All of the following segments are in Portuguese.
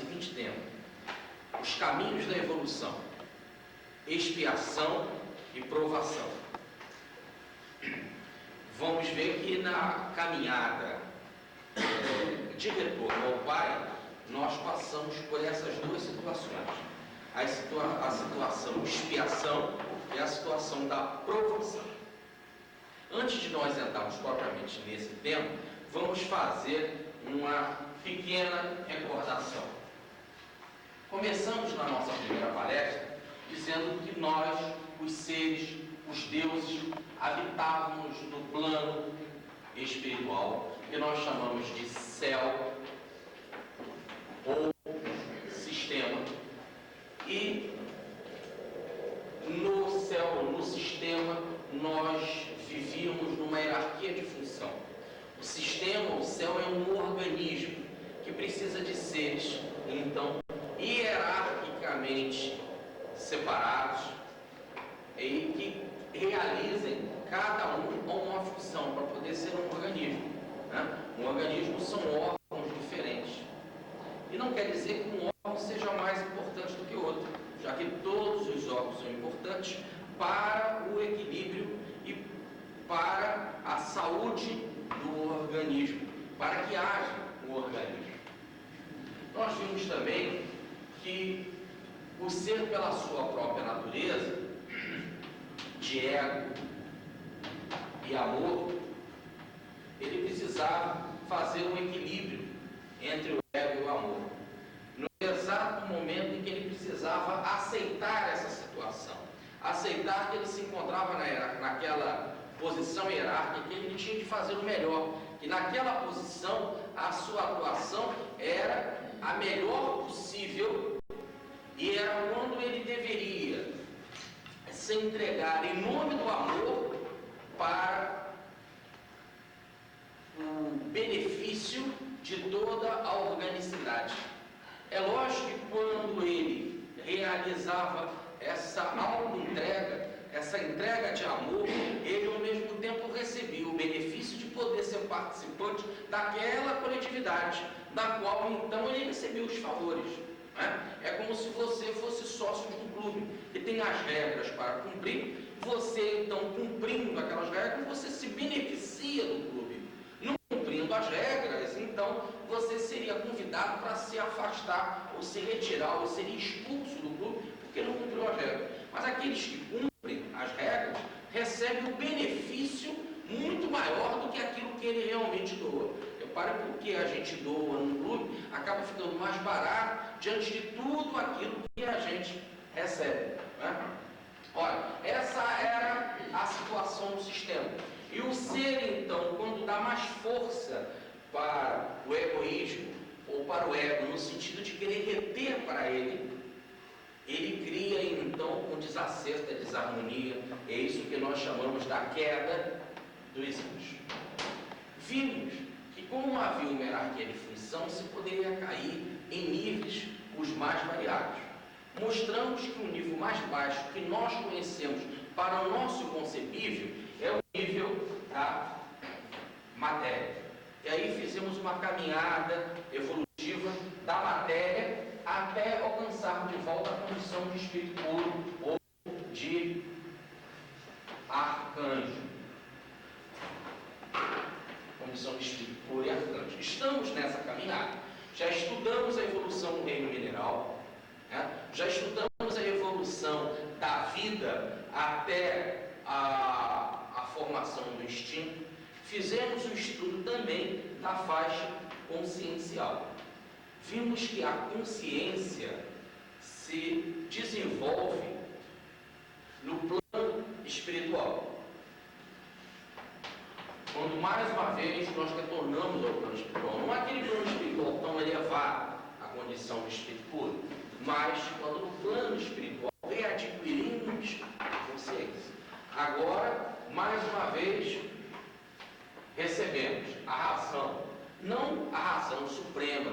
seguinte tema: os caminhos da evolução, expiação e provação. Vamos ver que na caminhada de retorno ao Pai, nós passamos por essas duas situações: a situação de expiação e a situação da provação. Antes de nós entrarmos propriamente nesse tema, vamos fazer uma pequena recordação. Começamos na nossa primeira palestra dizendo que nós, os seres, os deuses, habitávamos no plano espiritual, que nós chamamos de céu ou sistema, e no céu, no sistema, nós vivíamos numa hierarquia de função. O sistema, o céu, é um organismo que precisa de seres, então, hierarquicamente separados e que realizem cada um uma função para poder ser um organismo, né? Um organismo são órgãos diferentes. E não quer dizer que um órgão seja mais importante do que o outro, já que todos os órgãos são importantes para o equilíbrio e para a saúde do organismo, para que haja um organismo. Nós vimos também que o ser, pela sua própria natureza, de ego e amor, ele precisava fazer um equilíbrio entre o ego e o amor. No exato momento em que ele precisava aceitar essa situação, aceitar que ele se encontrava naquela posição hierárquica, que ele tinha de fazer o melhor, que naquela posição a sua atuação era a melhor possível, e era quando ele deveria se entregar em nome do amor para o benefício de toda a organicidade. É lógico que quando ele realizava essa auto-entrega, essa entrega de amor, ele ao mesmo tempo recebia o benefício de poder ser participante daquela coletividade, da qual então ele recebia os favores. Né? É como se você fosse sócio de um clube que tem as regras para cumprir. Você então, cumprindo aquelas regras, você se beneficia do clube. Não cumprindo as regras, então você seria convidado para se afastar, ou se retirar, ou ser expulso do clube, porque não cumpriu as regras. Mas aqueles que cumprem as regras recebem um benefício muito maior do que aquilo que ele realmente doa. Repare, porque a gente doa no clube, acaba ficando mais barato diante de tudo aquilo que a gente recebe. Né? Olha, essa era a situação do sistema. E o ser, então, quando dá mais força para o egoísmo ou para o ego, no sentido de querer reter para ele cria, então, um desacerto, a desarmonia. É isso que nós chamamos da queda dos anjos. Vimos que, como havia uma hierarquia de função, se poderia cair em níveis os mais variados. Mostramos que o nível mais baixo que nós conhecemos para o nosso concebível é o nível da matéria. E aí fizemos uma caminhada evolutiva da matéria até alcançar de volta a condição de espírito puro ou de arcanjo. Condição de espírito puro e arcanjo. Estamos nessa caminhada. Já estudamos a evolução do reino mineral, né? Já estudamos a evolução da vida até a formação do instinto. Fizemos o estudo também da faixa consciencial. Vimos que a consciência se desenvolve no plano espiritual. Quando mais uma vez nós retornamos ao plano espiritual, não é aquele plano espiritual tão elevado, a condição do espírito puro, mas quando no plano espiritual readquirimos a consciência. Agora, mais uma vez, recebemos a razão, não a razão suprema,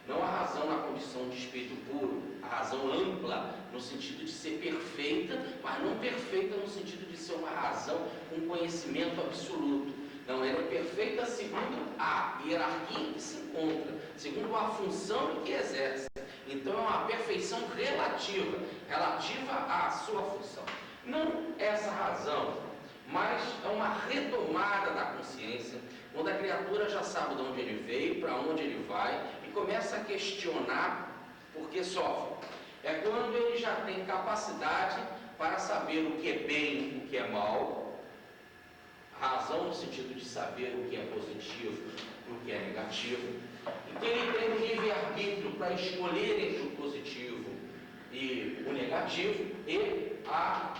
não a razão na condição de espírito puro, a razão ampla, no sentido de ser perfeita, mas não perfeita no sentido de ser uma razão com conhecimento absoluto. Não, ela é perfeita segundo a hierarquia em que se encontra, segundo a função em que exerce. uma perfeição relativa à sua função. Não essa razão, mas é uma retomada da consciência, quando a criatura já sabe de onde ele veio, para onde ele vai, e começa a questionar por que sofre. É quando ele já tem capacidade para saber o que é bem, o que é mal, razão no sentido de saber o que é positivo e o que é negativo, e que ele tem o livre-arbítrio para escolher entre o positivo e o negativo, e a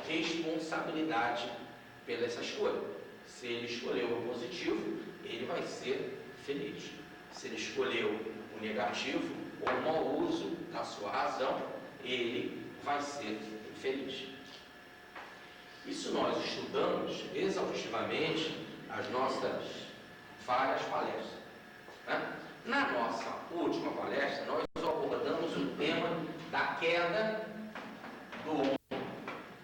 responsabilidade pela essa escolha. Se ele escolheu o positivo, ele vai ser feliz. Se ele escolheu o negativo ou o mau uso da sua razão, ele vai ser infeliz. Isso nós estudamos exaustivamente nas nossas várias palestras, né? Na nossa última palestra, nós abordamos o tema da queda do homem,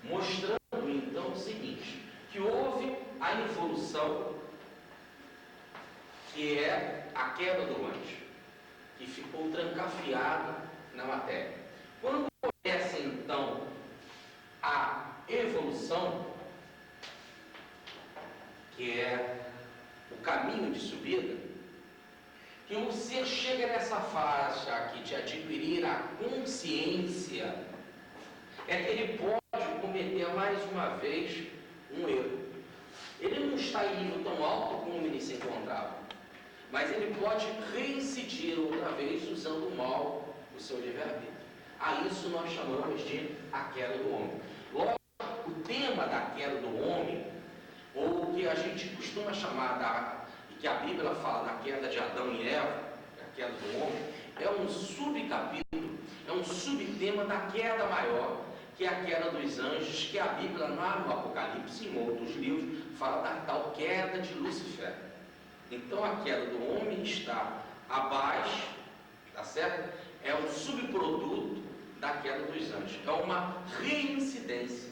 mostrando então o seguinte, que houve a evolução, que é a queda do anjo, que ficou trancafiado na matéria. Quando começa então a evolução, que é o caminho de subida, que o ser chega nessa faixa aqui de adquirir a consciência, é que ele pode cometer mais uma vez um erro. Ele não está em nível tão alto como ele se encontrava, mas ele pode reincidir outra vez usando mal o seu livre-arbítrio. A isso nós chamamos de a queda do homem. Logo, o tema da queda do homem, ou o que a gente costuma chamar e que a Bíblia fala da queda de Adão e Eva, a queda do homem, é um subcapítulo, é um subtema da queda maior, que é a queda dos anjos, que a Bíblia, lá no Apocalipse e em outros livros, fala da tal queda de Lúcifer. Então a queda do homem está abaixo, tá certo? É um subproduto da queda dos anjos. É uma reincidência,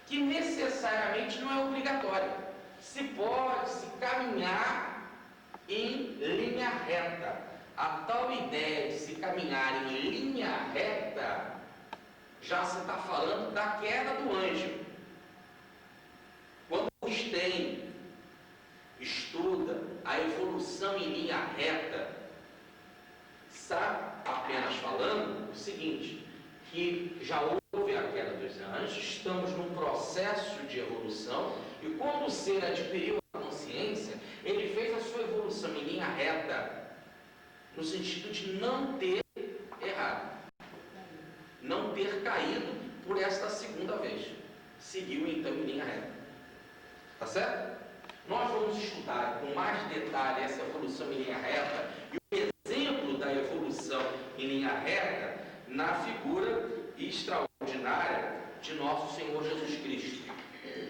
que necessariamente não é obrigatória. Se pode se caminhar em linha reta. A tal ideia de se caminhar em linha reta, já se está falando da queda do anjo. Quando o Stein estuda a evolução em linha reta, está apenas falando o seguinte, que já houve a queda dos anjos, estamos num processo de evolução, e quando o ser adquiriu a consciência, ele fez a sua evolução em linha reta, no sentido de não ter errado, não ter caído por esta segunda vez. Seguiu então em linha reta. Tá certo? Nós vamos estudar com mais detalhe essa evolução em linha reta e o exemplo da evolução em linha reta na figura extraordinária de nosso Senhor Jesus Cristo,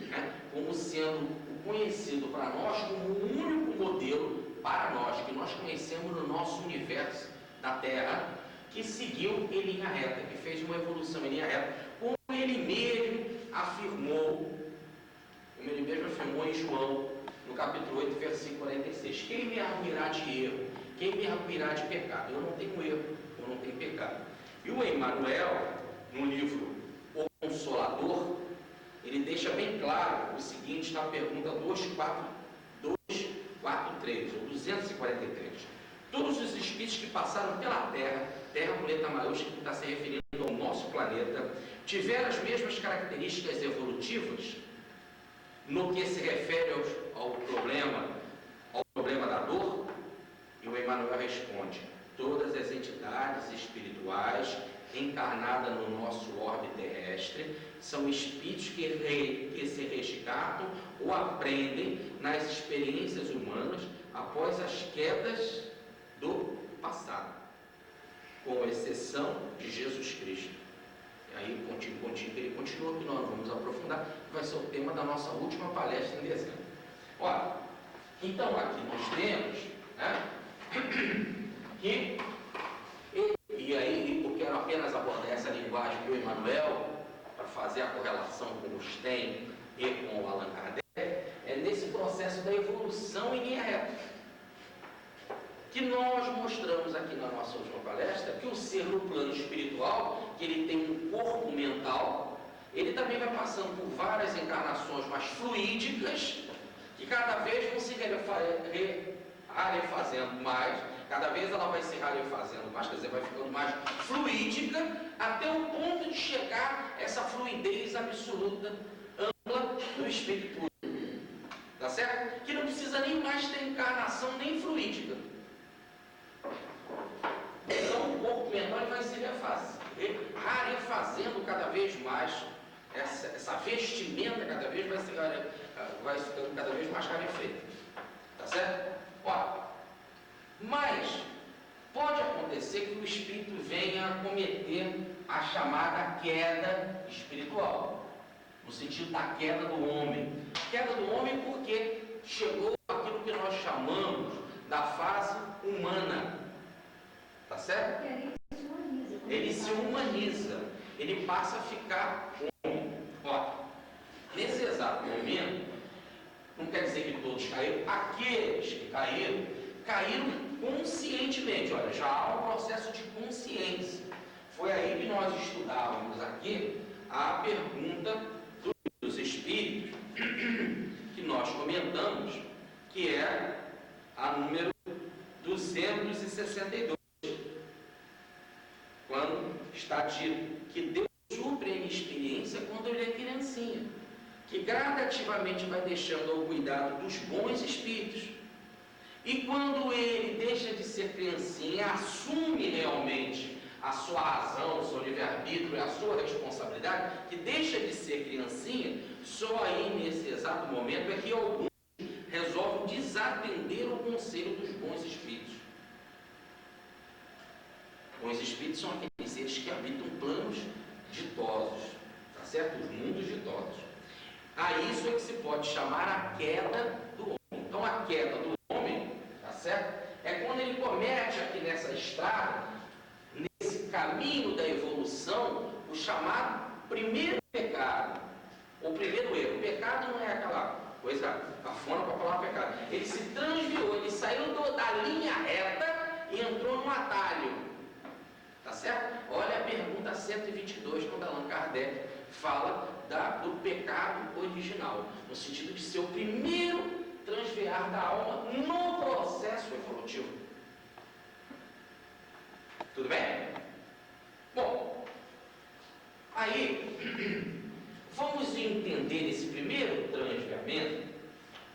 né? Como sendo o conhecido para nós como o único modelo para nós, que nós conhecemos no nosso universo da Terra, que seguiu em linha reta, que fez uma evolução em linha reta, como ele mesmo afirmou em João, no capítulo 8, versículo 46. Quem me arguirá de erro? Quem me arguirá de pecado? Eu não tenho erro, eu não tenho pecado. E o Emmanuel, no livro O Consolador, ele deixa bem claro o seguinte na pergunta 243, ou 243. Todos os espíritos que passaram pela Terra com letra maiúscula, que está se referindo ao nosso planeta, tiveram as mesmas características evolutivas no que se refere ao problema da dor? E o Emmanuel responde: todas as entidades espirituais encarnadas no nosso orbe terrestre são espíritos que se resgatam ou aprendem nas experiências humanas após as quedas do passado, com exceção de Jesus Cristo. E aí, ele continua, que nós vamos aprofundar, que vai ser o tema da nossa última palestra em dezembro. Olha, então aqui nós temos, né, que, e aí eu quero apenas abordar essa linguagem do Emmanuel, para fazer a correlação com o Stein e com o Allan Kardec, é nesse processo da evolução em linha reta, que nós mostramos aqui na nossa última palestra, que o ser no plano espiritual, que ele tem um corpo mental, ele também vai passando por várias encarnações mais fluídicas, que cada vez vão se rarefazendo mais, cada vez ela vai se rarefazendo mais, quer dizer, vai ficando mais fluídica, até o ponto de chegar a essa fluidez absoluta, ampla do espírito puro. Tá certo? Que não precisa nem mais ter encarnação nem fluídica. Então o corpo mental ele vai se rarefazendo cada vez mais, essa vestimenta cada vez vai ficando cada vez mais rarefeita. Tá certo? Ó, mas pode acontecer que o espírito venha a cometer a chamada queda espiritual, no sentido da queda do homem. Queda do homem porque chegou aquilo que nós chamamos da fase humana. Tá certo? Ele se humaniza. Ele passa a ficar homem. Ó, nesse exato momento, não quer dizer que todos caíram. Aqueles que caíram conscientemente. Olha, já há um processo de consciência. Foi aí que nós estudávamos aqui a pergunta dos espíritos que nós comentamos, que é a número 262, quando está dito que Deus supre em experiência quando ele é criancinha, que gradativamente vai deixando ao cuidado dos bons espíritos, e quando ele deixa de ser criancinha, assume realmente a sua razão, o seu livre-arbítrio, a sua responsabilidade, que deixa de ser criancinha, só aí nesse exato momento é que alguns resolvem desatender o conselho dos bons espíritos. Bons espíritos são aqueles seres que habitam planos ditosos, tá certo? Os mundos ditosos. A isso é que se pode chamar a queda do homem. Então a queda do homem, tá certo? É quando ele comete aqui nessa estrada, nesse caminho da evolução, o chamado primeiro pecado, ou primeiro erro. O pecado não é aquela coisa cafona para falar pecado. Ele se transviou, ele saiu da linha reta e entrou no atalho. Tá certo? Olha a pergunta 122, quando Allan Kardec fala do pecado original, no sentido de ser o primeiro transviar da alma no processo evolutivo. Tudo bem? Bom, aí vamos entender esse primeiro transviamento,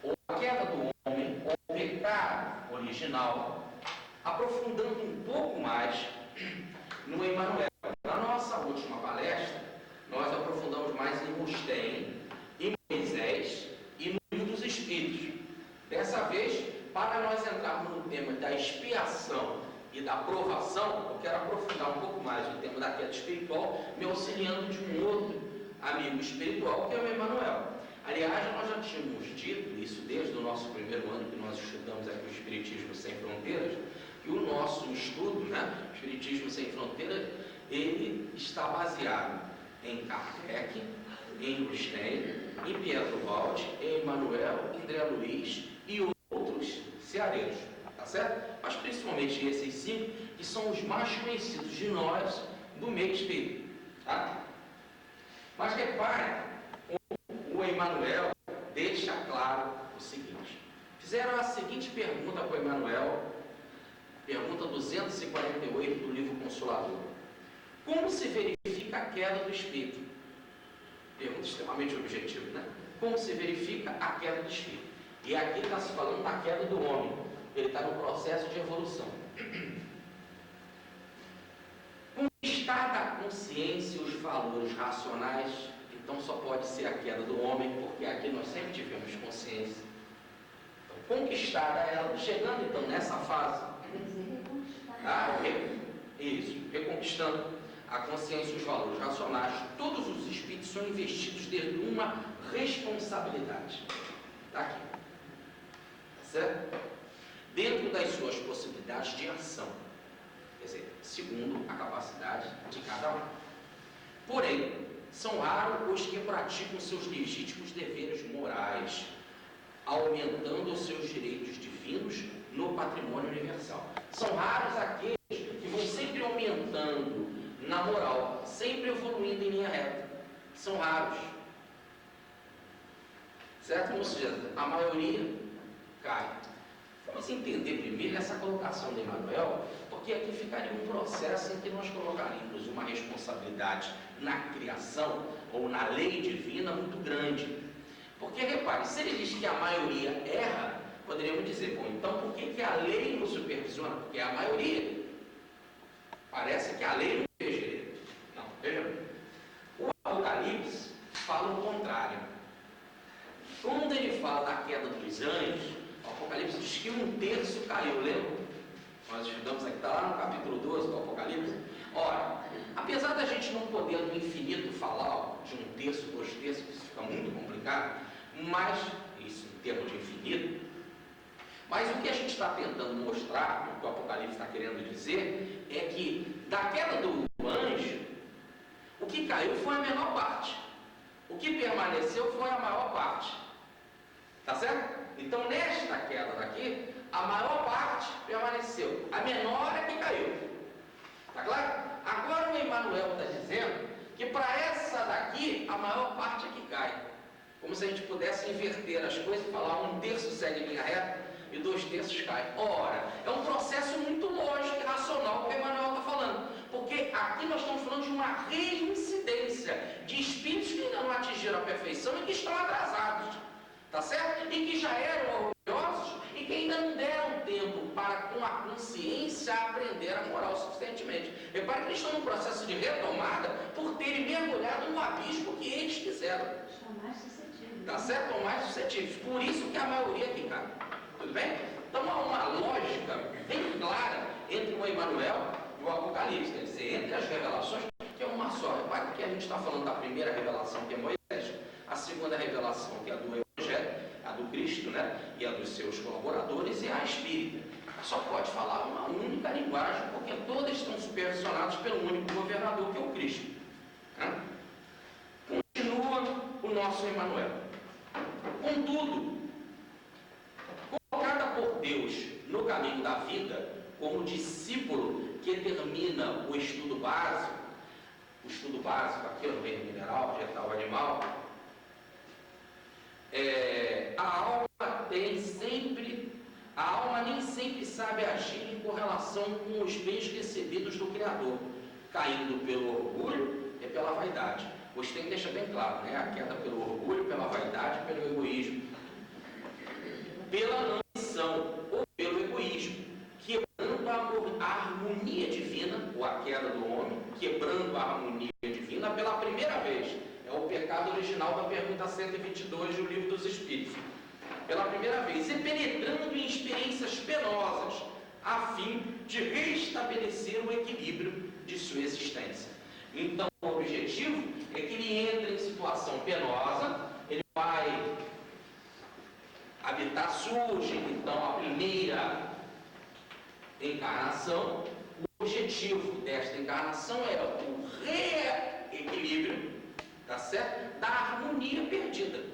ou a queda do homem, ou o pecado original, aprofundando um pouco mais no Emmanuel. Na nossa última palestra, nós aprofundamos mais em Rustem, em Moisés e no Livro dos Espíritos. Dessa vez, para nós entrarmos no tema da expiação e da provação, eu quero aprofundar um pouco mais o tema da queda espiritual, me auxiliando de um outro amigo espiritual, que é o Emmanuel. Aliás, nós já tínhamos dito isso desde o nosso primeiro ano que nós estudamos aqui o Espiritismo Sem Fronteiras, que o nosso estudo, o Espiritismo Sem Fronteiras, ele está baseado em Kardec, em Rustem, em Pietro Baldi, em Emmanuel, em André Luiz e outros cearenses, tá certo? Mas principalmente esses 5, que são os mais conhecidos de nós do meio espírita, tá? Mas repare, o Emmanuel deixa claro o seguinte: fizeram a seguinte pergunta para o Emmanuel, pergunta 248 do livro Consolador: como se verifica a queda do espírito? Pergunta extremamente objetiva, né? Como se verifica a queda do espírito? E aqui está se falando da queda do homem, ele está no processo de evolução. Conquistada a consciência e os valores racionais, então só pode ser a queda do homem, porque aqui nós sempre tivemos consciência. Então, conquistada ela, chegando então nessa fase, reconquistando a consciência e os valores racionais, todos os espíritos são investidos de uma responsabilidade. Está aqui. Tá certo? Dentro das suas possibilidades de ação. Quer dizer, segundo a capacidade de cada um. Porém, são raros os que praticam seus legítimos deveres morais, aumentando os seus direitos divinos no patrimônio universal. São raros aqueles que vão sempre aumentando na moral, sempre evoluindo em linha reta. São raros. Certo? Ou seja, a maioria cai. Vamos entender primeiro essa colocação de Emmanuel, porque aqui ficaria um processo em que nós colocaríamos uma responsabilidade na criação ou na lei divina muito grande. Porque, repare, se ele diz que a maioria erra, poderíamos dizer, bom, então por que a lei não supervisiona? Porque é a maioria. Parece que a lei não veja ele. Não, veja bem. O Apocalipse fala o contrário. Quando ele fala da queda dos anjos, o Apocalipse diz que 1/3 caiu, lembra? Nós estudamos aqui, está lá no capítulo 12 do Apocalipse. Ora, apesar da gente não poder no infinito falar de 1/3, 2/3, isso fica muito complicado, mas, isso em termos de infinito, mas o que a gente está tentando mostrar, o que o Apocalipse está querendo dizer, é que da queda do anjo, o que caiu foi a menor parte. O que permaneceu foi a maior parte. Tá certo? Então, nesta queda daqui, a maior parte permaneceu. A menor é que caiu. Tá claro? Agora o Emmanuel está dizendo que para essa daqui, a maior parte é que cai. Como se a gente pudesse inverter as coisas e falar 1/3 segue em linha reta e 2/3 cai. Ora, é um processo muito lógico e racional que o Emmanuel está falando. Porque aqui nós estamos falando de uma reincidência de espíritos que ainda não atingiram a perfeição e que estão atrasados. Tá certo? E que já eram orgulhosos e que ainda não deram tempo para, com a consciência, aprender a moral suficientemente. Repare que eles estão num processo de retomada por terem mergulhado no abismo que eles quiseram. São mais suscetíveis. Tá certo? Ou mais suscetíveis. Por isso que a maioria aqui cai. Tudo bem? Então há uma lógica bem clara entre o Emmanuel e o Apocalipse. Quer dizer, entre as revelações, que é uma só. Repare que a gente está falando da primeira revelação, que é Moisés, a segunda revelação, que é a do Evangelho, a do Cristo, né? E a dos seus colaboradores, e a espírita. Só pode falar uma única linguagem, porque todas estão supervisionadas pelo único governador, que é o Cristo. Né? Continua o nosso Emmanuel. Contudo, colocada por Deus no caminho da vida, como discípulo que termina o estudo básico aqui no reino mineral, vegetal, animal, a alma nem sempre sabe agir em correlação com os bens recebidos do Criador, caindo pelo orgulho e pela vaidade. O Stein deixa bem claro, né? A queda pelo orgulho, pela vaidade e pelo egoísmo. Pela ambição ou pelo egoísmo, quebrando a harmonia divina, ou a queda do homem, quebrando a harmonia divina pela primeira vez. É o pecado original da pergunta 122 do Livro dos Espíritos. Pela primeira vez, e penetrando em experiências penosas, a fim de restabelecer o equilíbrio de sua existência. Então, o objetivo é que ele entre em situação penosa, ele vai habitar, surge, então, a primeira encarnação. O objetivo desta encarnação é o reequilíbrio, tá certo? Da harmonia perdida.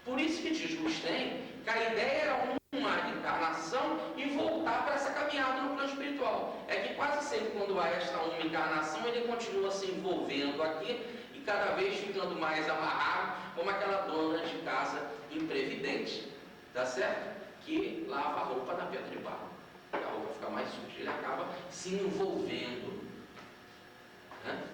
Por isso que diz Gustem que a ideia era uma encarnação e voltar para essa caminhada no plano espiritual. É que quase sempre quando há esta uma encarnação, ele continua se envolvendo aqui e cada vez ficando mais amarrado, como aquela dona de casa imprevidente, tá certo? Que lava a roupa na pedra de barro. A roupa fica mais suja, ele acaba se envolvendo. Né?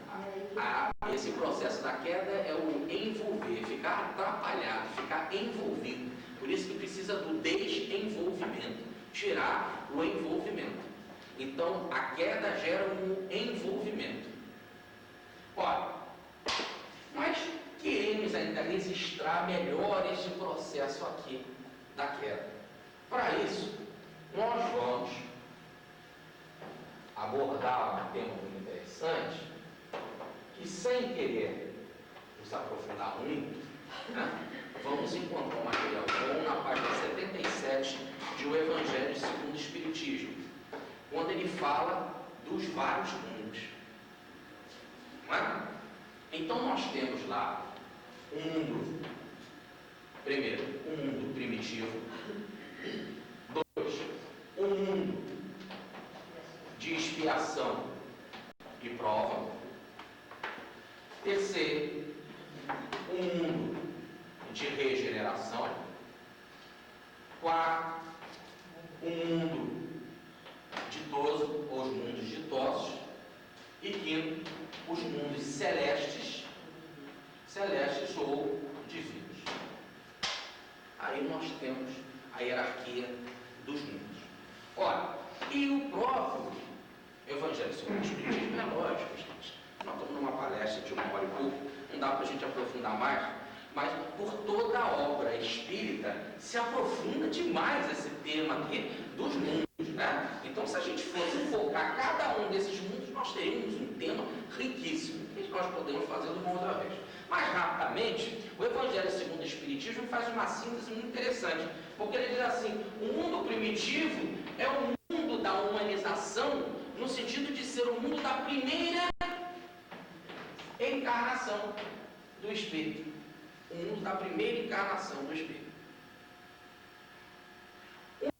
Esse processo da queda é o envolver, ficar atrapalhado, ficar envolvido. Por isso que precisa do desenvolvimento, tirar o envolvimento. Então, a queda gera um envolvimento. Ora, mas queremos ainda registrar melhor esse processo aqui da queda. Para isso, nós vamos abordar um tema muito interessante, que sem querer nos aprofundar muito, né, vamos encontrar um material bom na página 77 de O Evangelho segundo o Espiritismo, quando ele fala dos vários mundos. Não é? Então nós temos lá um mundo, primeiro, um mundo primitivo, 2, expiação e prova. Terceiro, um mundo de regeneração. Quarto, um mundo ditoso, ou os mundos ditosos. E quinto, os mundos celestes ou divinos. Aí nós temos a hierarquia dos mundos. Olha, e o próprio Evangelho segundo o Espiritismo é lógico, gente. Nós estamos numa palestra de 1 hora e pouco, não dá para a gente aprofundar mais, mas por toda a obra espírita se aprofunda demais esse tema aqui dos mundos, né? Então, se a gente fosse focar cada um desses mundos, nós teríamos um tema riquíssimo, que nós podemos fazer uma outra vez. Mais rapidamente, o Evangelho segundo o Espiritismo faz uma síntese muito interessante, porque ele diz assim: o mundo primitivo é o mundo da humanização, no sentido de ser o mundo da primeira encarnação do Espírito. O mundo da primeira encarnação do Espírito.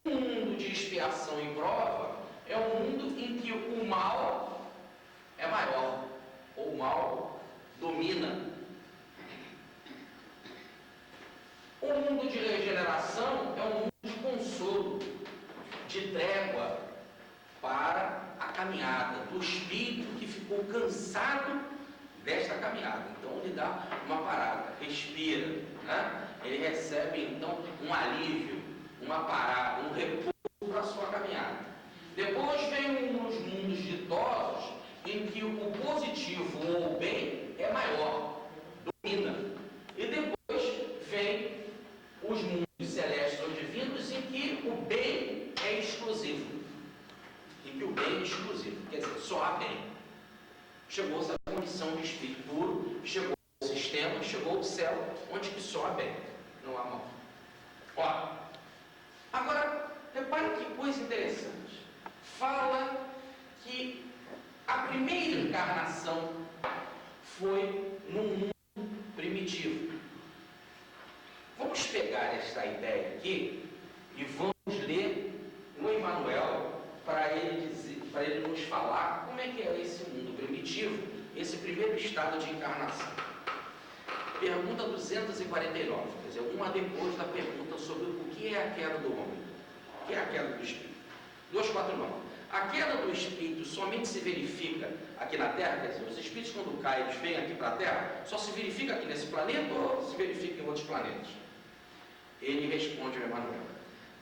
O mundo de expiação e prova é um mundo em que o mal é maior, ou o mal domina. O mundo de regeneração é um mundo de consolo, de trégua para a caminhada, do espírito que ficou cansado desta caminhada. Então ele dá uma parada, respira, né? Ele recebe então um alívio, uma parada, um repouso para a sua caminhada. Depois vem os mundos ditosos, em que o positivo ou o bem é maior, domina. E depois vem os mundos celestes ou divinos, em que o bem é exclusivo. Em que o bem é exclusivo, quer dizer, só há bem. Chegou-se à condição de espírito puro, chegou ao sistema, chegou ao céu, onde que só há bem, não há mal. Ó, agora, repare que coisa interessante. Fala que a primeira encarnação foi no mundo primitivo. Vamos pegar esta ideia aqui e vamos ler o Emmanuel para ele nos falar como é que é esse mundo primitivo, esse primeiro estado de encarnação. Pergunta 249, quer dizer, uma depois da pergunta sobre o que é a queda do homem, o que é a queda do espírito. 249. A queda do espírito somente se verifica aqui na Terra, quer dizer, os espíritos quando caem, eles vêm aqui para a Terra, só se verifica aqui nesse planeta ou se verifica em outros planetas? Ele responde ao Emmanuel: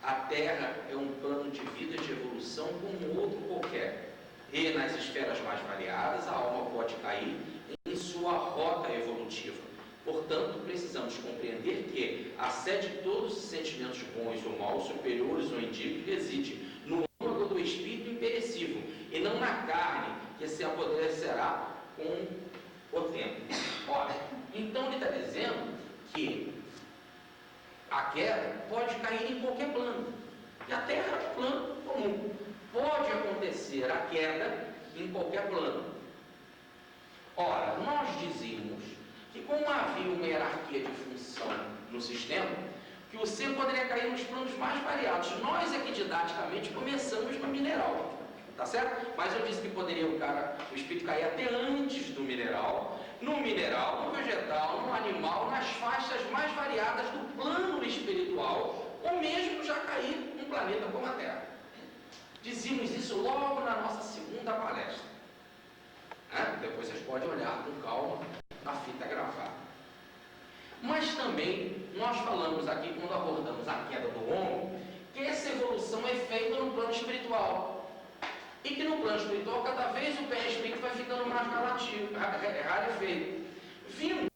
a Terra é um plano de vida de evolução como outro qualquer, e nas esferas mais variadas a alma pode cair em sua rota evolutiva. Portanto, precisamos compreender que a sede de todos os sentimentos bons ou maus, superiores ou indígenas, reside no âmago do espírito imperecível, e não na carne, que se apodrecerá com o tempo. Ora, então ele está dizendo que a queda pode cair em qualquer plano. E a Terra é um plano comum. Pode acontecer a queda em qualquer plano. Ora, nós dizíamos que como havia uma hierarquia de função no sistema, que o ser poderia cair nos planos mais variados. Nós aqui didaticamente começamos no mineral, tá certo? Mas eu disse que poderia o espírito cair até antes do mineral, no vegetal, no animal, nas faixas mais variadas do plano espiritual, ou mesmo já cair num planeta como a Terra. Dizíamos isso logo na nossa segunda palestra. Depois vocês podem olhar com calma na fita gravada. Mas também nós falamos aqui, quando abordamos a queda do homem, que essa evolução é feita no plano espiritual. E que no plano espiritual, cada vez o perispírito vai ficando mais rarefeito. Vimos,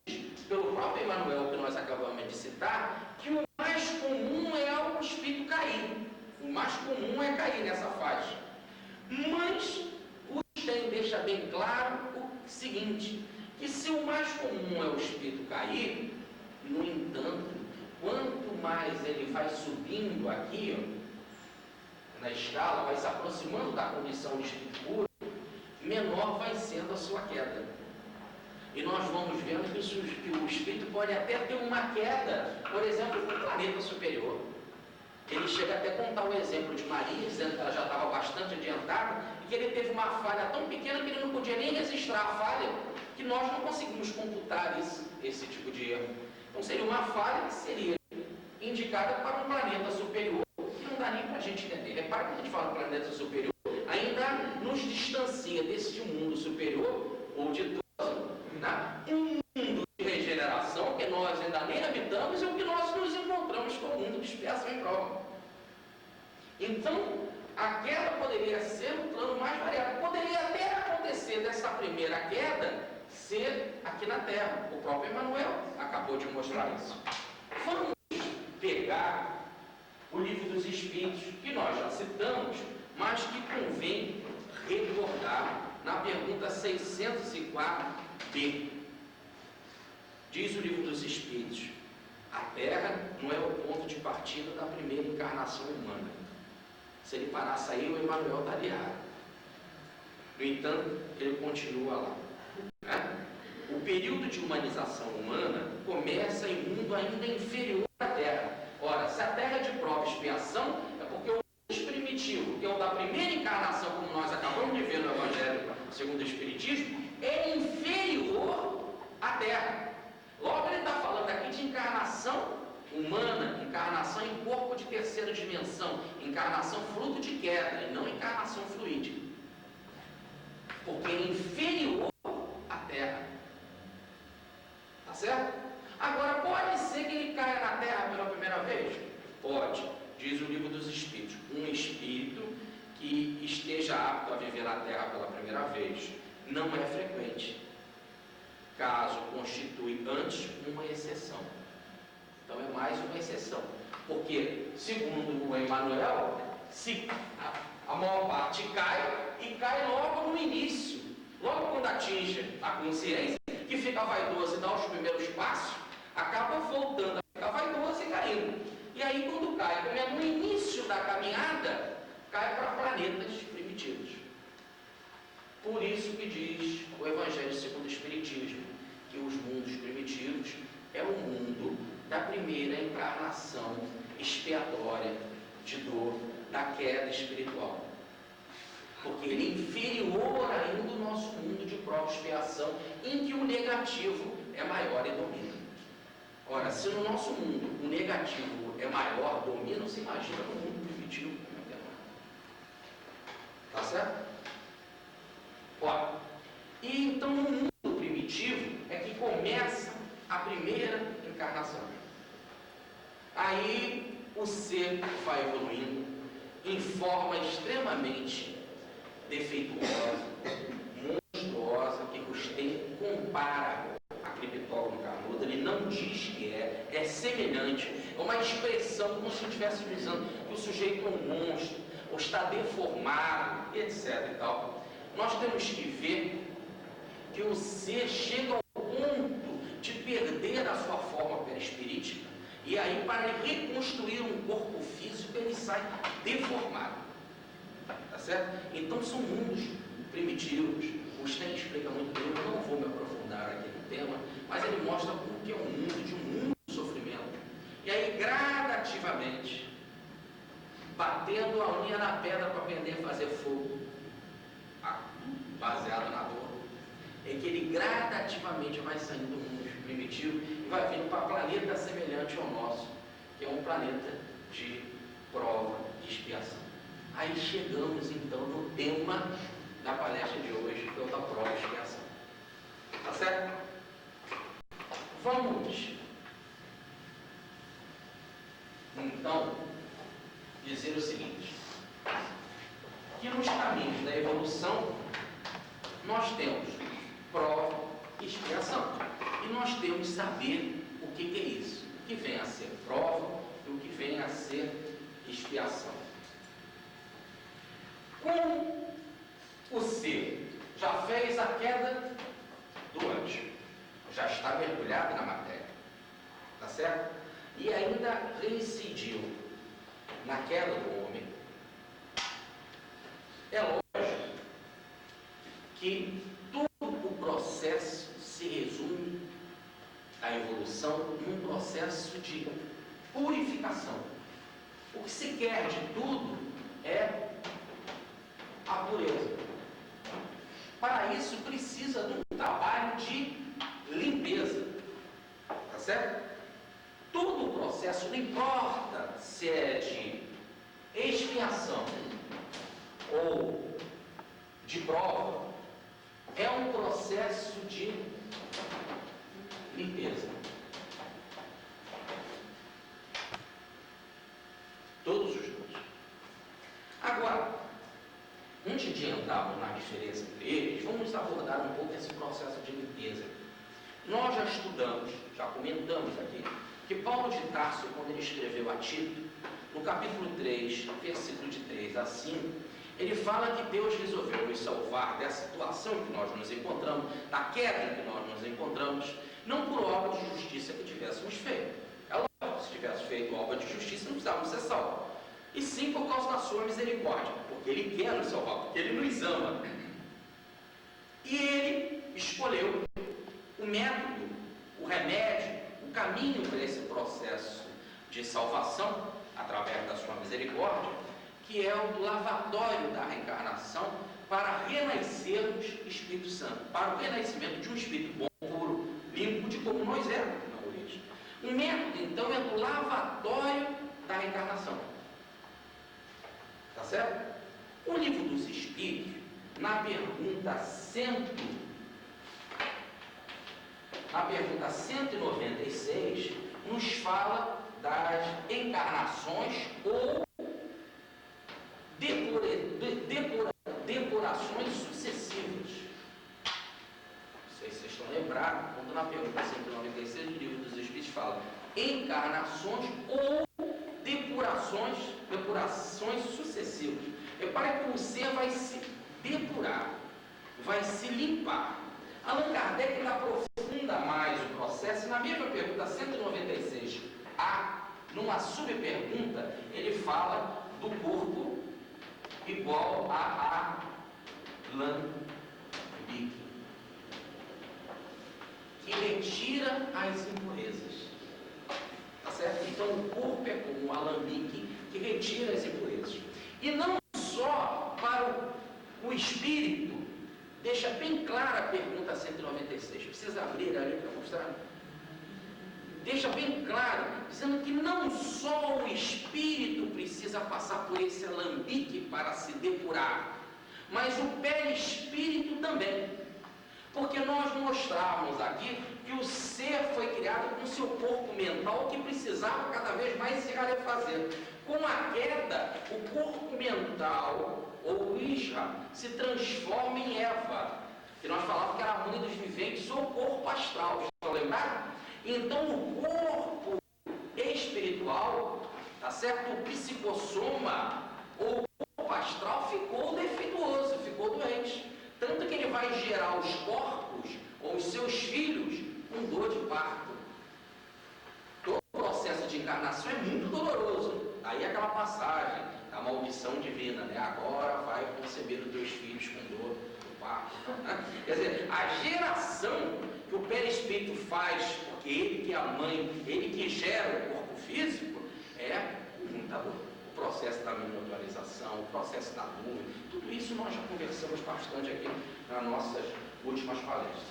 pelo próprio Emmanuel, que nós acabamos de citar, que o mais comum é o espírito cair. O mais comum é cair nessa faixa. Mas o Stein deixa bem claro o seguinte, que se o mais comum é o espírito cair, no entanto, quanto mais ele vai subindo aqui, na escala, vai se aproximando da condição de espírito puro, menor vai sendo a sua queda. E nós vamos vendo que o espírito pode até ter uma queda, por exemplo, no planeta superior. Ele chega até a contar o exemplo de Maria, dizendo que ela já estava bastante adiantada, e que ele teve uma falha tão pequena que ele não podia nem registrar a falha, que nós não conseguimos computar esse tipo de erro. Então seria uma falha que seria indicada para um planeta superior, que não dá nem para a gente entender. Repara que a gente fala planeta superior, ainda nos distancia deste mundo superior, ou ditoso, né? Um mundo de regeneração que nós ainda nem habitamos e o que nós nos encontramos com o mundo de expiação e prova. Então, a queda poderia ser um plano mais variado. Poderia até acontecer dessa primeira queda ser aqui na Terra. O próprio Emmanuel acabou de mostrar isso. Vamos pegar o Livro dos Espíritos, que nós já citamos, mas que convém recordar na pergunta 604b. Diz o Livro dos Espíritos: a Terra não é o ponto de partida da primeira encarnação humana. Se ele parasse aí, o Emmanuel estaria errado. No entanto, ele continua lá. Né? O período de humanização humana começa em mundo ainda inferior à Terra. Ora, se a Terra é de prova e expiação, é porque o mundo primitivo, que é o da primeira encarnação, como nós acabamos de ver no Evangelho segundo o Espiritismo, é inferior à Terra. Logo, ele está falando aqui de encarnação humana, encarnação em corpo de terceira dimensão, encarnação fruto de queda, e não encarnação fluídica. Porque é inferior à Terra. Tá certo? Agora, pode ser que ele caia na Terra pela primeira vez? Pode. Diz o Livro dos Espíritos: um espírito que esteja apto a viver na Terra pela primeira vez não é frequente. Caso constitui antes uma exceção. Então é mais uma exceção. Porque, segundo o Emmanuel, a maior parte cai, e cai logo no início. Logo quando atinge a consciência, que fica vaidoso e dá os primeiros passos, acaba voltando a ficar vaidoso e caindo. E aí quando cai, como é no início da caminhada, cai para planetas primitivos. Por isso que diz o Evangelho segundo o Espiritismo, que os mundos primitivos é o mundo da primeira encarnação expiatória de dor, da queda espiritual. Porque ele é inferior ainda ao nosso mundo de prova e expiação, em que o negativo é maior e domina. Ora, se no nosso mundo o negativo é maior, domina, você imagina no mundo primitivo como é que é. Tá certo? Ora, e então no mundo primitivo é que começa a primeira encarnação. Aí o ser vai evoluindo em forma extremamente defeituosa, monstruosa, que Rustem compara a criptólogo Canudo. Ele não diz que é semelhante, é uma expressão como se estivesse dizendo que o sujeito é um monstro, ou está deformado, etc. e tal. Nós temos que ver que o ser chega ao ponto de perder a sua forma perispirítica, e aí, para reconstruir um corpo físico, ele sai deformado. Tá certo? Então são mundos primitivos. O Stein explica muito bem, eu não vou me aprofundar aqui no tema, mas ele mostra como que é um mundo de muito sofrimento. E aí, gradativamente, batendo a unha na pedra para aprender a fazer fogo, baseado na dor, é que ele gradativamente vai saindo do mundo primitivo e vai vindo para planeta semelhante ao nosso, que é um planeta de prova e expiação. Aí chegamos então no tema da palestra de hoje, que é o da prova e expiação. Tá certo? Vamos então dizer o seguinte: que nos caminhos da evolução nós temos prova e expiação. E nós temos que saber o que é isso, o que vem a ser prova e o que vem a ser expiação. Como o ser já fez a queda do anjo, já está mergulhado na matéria, tá certo? E ainda reincidiu na queda do homem, é lógico que todo o processo se resume à evolução num processo de purificação. O que se quer de tudo é a pureza. Para isso precisa de um trabalho de limpeza. Tá certo? Todo o processo, não importa se é de expiação ou de prova, é um processo de limpeza. Todos os dois. Agora, antes de entrarmos na diferença entre eles, vamos abordar um pouco esse processo de limpeza. Nós já estudamos, já comentamos aqui, que Paulo de Tarso, quando ele escreveu a Tito, no capítulo 3, versículo de 3 a 5, ele fala que Deus resolveu nos salvar dessa situação em que nós nos encontramos, da queda em que nós nos encontramos, não por obra de justiça que tivéssemos feito. É lógico, se tivéssemos feito obra de justiça, não precisávamos ser salvos. E sim por causa da sua misericórdia, porque Ele quer nos salvar, porque Ele nos ama. E Ele escolheu o método, o remédio, o caminho para esse processo de salvação, através da sua misericórdia, que é o lavatório da reencarnação, para renascermos Espírito Santo, para o renascimento de um Espírito bom, puro, limpo, de como nós éramos na origem. O método, então, é do lavatório da reencarnação. Tá certo? O Livro dos Espíritos, na pergunta 196, nos fala das encarnações ou depurações sucessivas. Não sei se vocês estão lembrados, quando na pergunta 196 do Livro dos Espíritos fala encarnações ou depurações sucessivas. Repare que o ser vai se depurar, vai se limpar. Allan Kardec ainda aprofunda mais o processo, e na mesma pergunta 196A, numa subpergunta, ele fala do corpo igual a alambique, que retira as impurezas. Tá certo? Então o corpo é como um alambique que retira as impurezas. E não só para o espírito, deixa bem clara a pergunta 196, precisa abrir ali para mostrar. Deixa bem claro, dizendo que não só o espírito precisa passar por esse alambique para se depurar, mas o perispírito também. Porque nós mostramos aqui que o ser foi criado com seu corpo mental que precisava cada vez mais se rarefazer. Com a queda, o corpo mental, ou Isra, se transforma em Eva, que nós falávamos que era a mãe dos viventes, ou corpo astral, estão lembrados? Então o corpo espiritual, tá certo? O psicossoma, ou corpo astral, ficou defeituoso, ficou doente. Tanto que ele vai gerar os corpos, ou os seus filhos, com dor de parto. Todo o processo de encarnação é muito doloroso. Aí aquela passagem da maldição divina, né? Agora vai conceber os teus filhos com dor do parto. Quer dizer, a geração que o perispírito faz, porque ele que é a mãe, ele que gera o corpo físico, é muita dor. O processo da miniaturização, o processo da nuvem, tudo isso nós já conversamos bastante aqui nas nossas últimas palestras.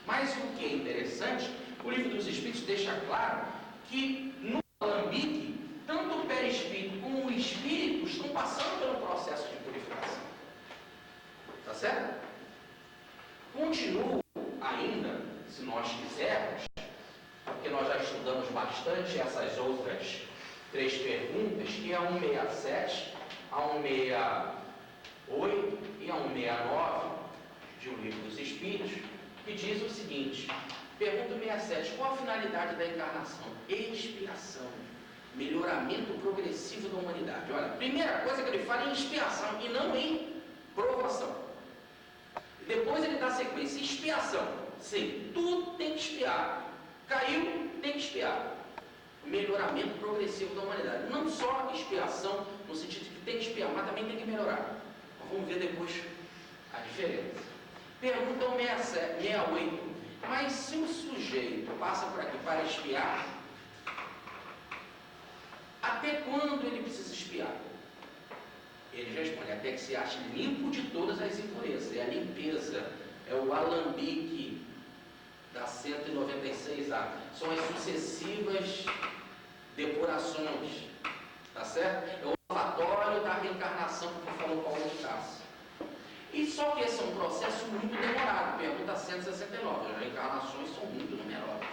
Mas o que é interessante, o Livro dos Espíritos deixa claro que no alambique, tanto o perispírito como o espírito estão passando pelo processo de purificação. Tá certo? Continuo ainda, se nós quisermos, porque nós já estudamos bastante essas outras 3 perguntas, que é a 167, a 168 e a 169 de O Livro dos Espíritos, que diz o seguinte: pergunta 67, qual a finalidade da encarnação? Expiação, melhoramento progressivo da humanidade. Olha, a primeira coisa que ele fala é em expiação e não em provação. Depois ele dá sequência, expiação. Sim, tudo tem que expiar. Caiu, tem que expiar. Melhoramento progressivo da humanidade. Não só expiação, no sentido de que tem que expiar, mas também tem que melhorar. Mas vamos ver depois a diferença. Pergunta 68. Mas se o sujeito passa por aqui para expiar, Até quando ele precisa espiar? Ele responde, até que se ache limpo de todas as impurezas. É a limpeza, é o alambique da 196A. São as sucessivas depurações, tá certo? É o lavatório da reencarnação que falou Paulo de Tarso. E só que esse é um processo muito demorado. Pergunta 169. As reencarnações são muito numerosas.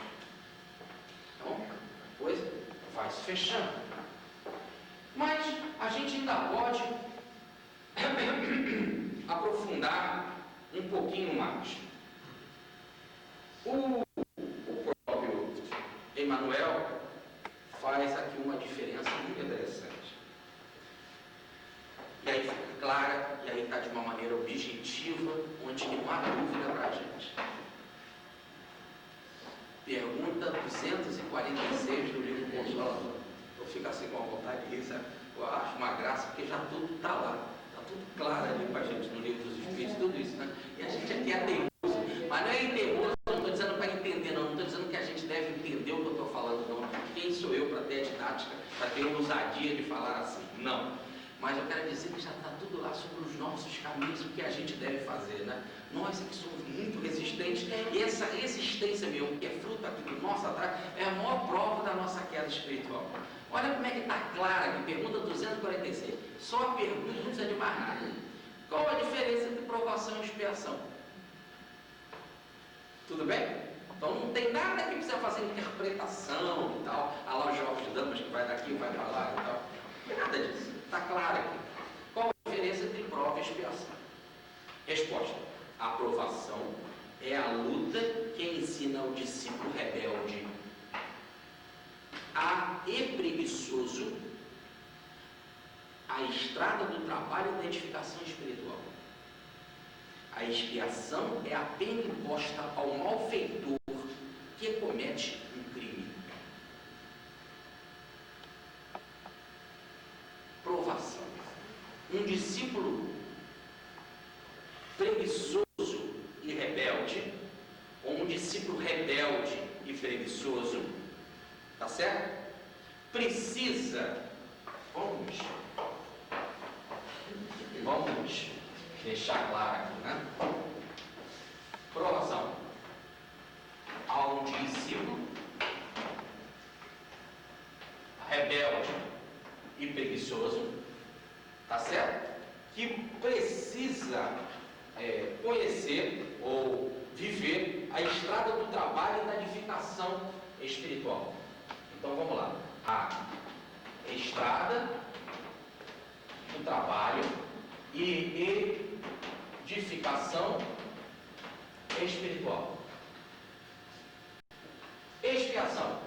Então, a coisa vai se fechando. Mas a gente ainda pode aprofundar um pouquinho mais. O próprio Emmanuel faz aqui uma diferença muito interessante. E aí fica clara, e aí está de uma maneira objetiva, onde não há dúvida para a gente. Pergunta 246 do livro Consolador. Eu fico assim com a vontade de rir, sabe? Eu acho uma graça, porque já tudo está lá. Está tudo claro ali para a gente no livro dos Espíritos, tudo isso, né? E a gente aqui é teimoso. Mas não é teimoso, eu não estou dizendo para entender, não. Não estou dizendo que a gente deve entender o que eu estou falando, não. Quem sou eu para ter a didática, para ter a ousadia de falar assim? Não. Mas eu quero dizer que já está tudo lá sobre os nossos caminhos, o que a gente deve fazer, né? Nós que somos muito resistentes, e essa resistência mesmo, que é fruto aqui do nosso atraso, é a maior prova da nossa queda espiritual. Olha como é que está clara aqui, pergunta 246. Só a pergunta, não precisa de mais nada. Qual a diferença entre provação e expiação? Tudo bem? Então não tem nada que precisa fazer interpretação e tal, a lá os jogos de damas que vai daqui, vai para lá e tal. Não tem nada disso. Está claro aqui. Qual a diferença entre prova e expiação? Resposta. A aprovação é a luta que ensina ao discípulo rebelde e preguiçoso a estrada do trabalho e da edificação espiritual. A expiação é a pena imposta ao malfeitor que comete um crime. Provação. Um discípulo preguiçoso e rebelde, ou um discípulo rebelde e preguiçoso, tá certo? Precisa, vamos deixar claro aqui, né? Provação. Há um discípulo rebelde e preguiçoso, tá certo? Que precisa conhecer ou viver a estrada do trabalho e da edificação espiritual. Então vamos lá. A estrada do trabalho e edificação espiritual. Expiação.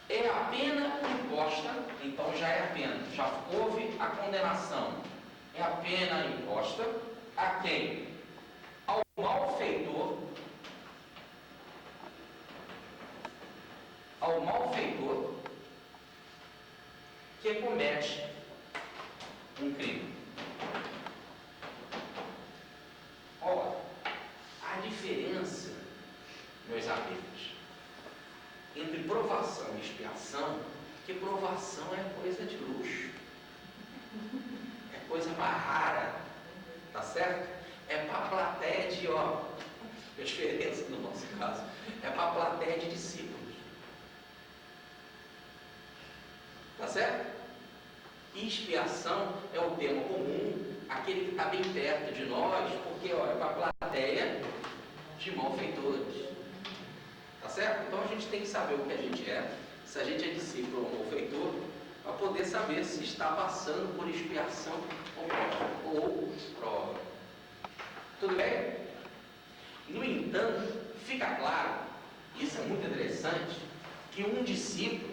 É a pena imposta, então já é a pena, já houve a condenação. É a pena imposta a quem? Ao malfeitor, que comete um crime. Olha, a diferença, meus amigos, entre provação e expiação, que provação é coisa de luxo, é coisa mais rara, tá certo? É para a plateia de, a diferença no nosso caso, é para a plateia de discípulos, tá certo? E expiação é o termo comum, aquele que está bem perto de nós, porque é para a plateia de malfeitores. Tá certo? Então a gente tem que saber o que a gente é, se a gente é discípulo ou malfeitor, para poder saber se está passando por expiação ou prova. Tudo bem? No entanto, fica claro, isso é muito interessante, que um discípulo,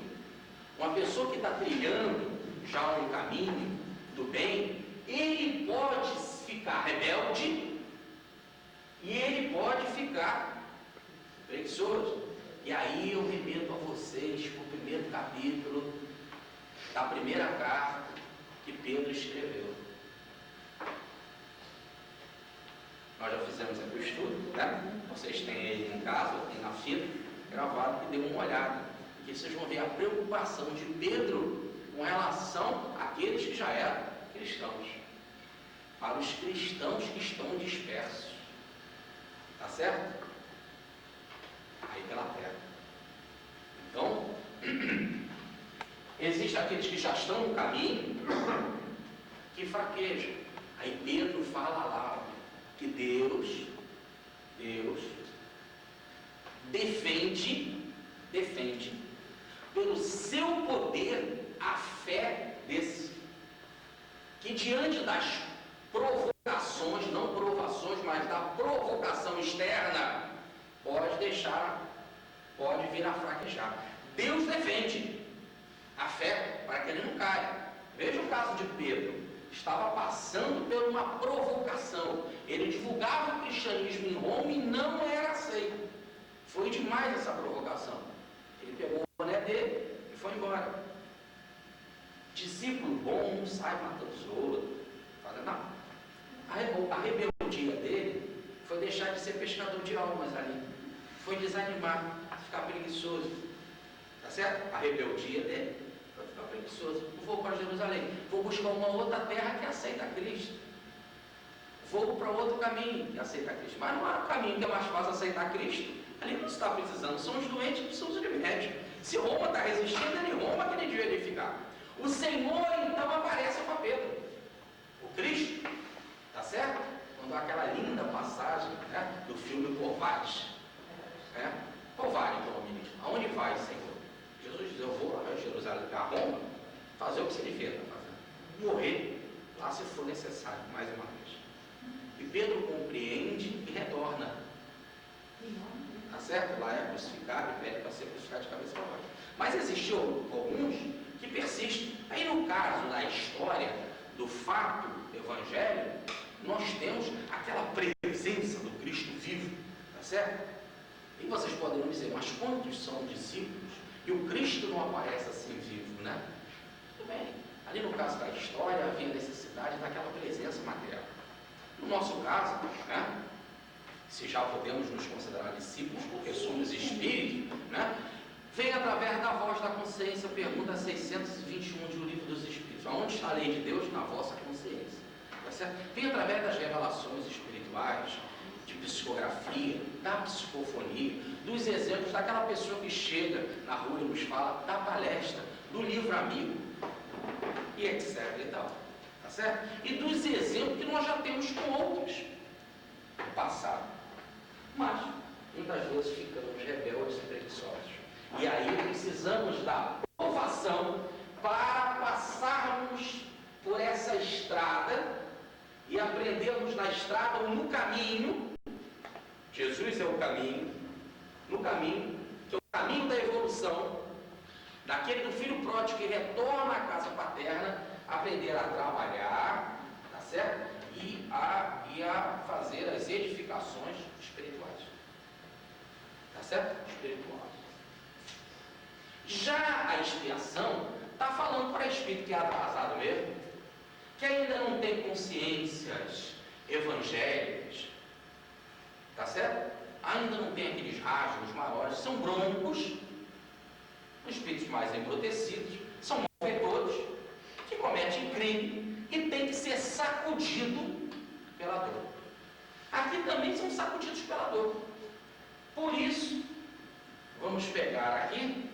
uma pessoa que está trilhando já um caminho do bem, ele pode ficar rebelde e ele pode ficar preguiçoso. E aí eu remeto a vocês para o primeiro capítulo da primeira carta que Pedro escreveu. Nós já fizemos aqui o estudo, né? Vocês têm ele em casa, tem na fita. gravado e dê uma olhada, porque vocês vão ver a preocupação de Pedro com relação àqueles que já eram cristãos, para os cristãos que estão dispersos, tá certo? Aí pela terra. Então, existem aqueles que já estão no caminho, que fraquejam. Aí Pedro fala lá que Deus defende pelo seu poder a fé desses, que diante das provocações, não provações, mas da provocação externa, pode vir a fraquejar. Deus defende a fé para que ele não caia. Veja o caso de Pedro. Estava passando por uma provocação. Ele divulgava o cristianismo em Roma e não era aceito. Foi demais essa provocação. Ele pegou o boné dele e foi embora. Discípulo bom não sai matando os outros. Fala, não. A rebeldia dele foi deixar de ser pescador de almas ali. Foi desanimar, ficar preguiçoso. Tá certo? A rebeldia dele foi ficar preguiçoso. Não vou para Jerusalém. Vou buscar uma outra terra que aceita Cristo. Vou para outro caminho que aceita Cristo. Mas não é o caminho que é mais fácil aceitar Cristo. Ali não está precisando. São os doentes que precisam de remédio. Se Roma está resistindo, é em Roma que ele devia ficar. O Senhor então aparece para Pedro. O Cristo. Tá certo? Quando há aquela linda passagem, né, do filme Covarde. Covarde, então, ministro. Aonde vai, Senhor? Jesus diz, eu vou a Jerusalém, a Roma, fazer o que você devia estar fazendo. Morrer lá se for necessário, mais uma vez. E Pedro compreende e retorna. Tá certo? Lá é crucificado e pede para ser crucificado de cabeça para baixo. Mas existiam alguns que persistem. Aí no caso da história, do fato do Evangelho, nós temos aquela presença do Cristo vivo. Tá certo? E vocês poderiam dizer, mas quantos são discípulos e o Cristo não aparece assim vivo, né? Tudo bem. Ali no caso da história, havia necessidade daquela presença material. No nosso caso, né? Se já podemos nos considerar discípulos, porque somos espíritos, né? Vem através da voz da consciência, pergunta 621 de O Livro dos Espíritos. Aonde está a lei de Deus? Na vossa consciência. Tá certo? Vem através das revelações espirituais, de psicografia, da psicofonia, dos exemplos daquela pessoa que chega na rua e nos fala, da palestra, do livro amigo, e etc e tal. Tá certo? E dos exemplos que nós já temos com outros no passado. Mas, muitas vezes, ficamos rebeldes e preguiçosos. E aí precisamos da provação para passarmos por essa estrada e aprendermos na estrada ou no caminho. Jesus é o caminho, no caminho, que é o caminho da evolução, daquele do filho pródigo que retorna à casa paterna, aprender a trabalhar, tá certo? E a fazer as edificações espirituais. Tá certo? Espirituais. Já a expiação está falando para espírito que é atrasado mesmo, que ainda não tem consciências evangélicas, tá certo? Ainda não tem aqueles rasgos maiores, são broncos, espíritos mais embrutecidos, são malfeitores, que cometem crime e tem que ser sacudido pela dor. Aqui também são sacudidos pela dor. Por isso, vamos pegar aqui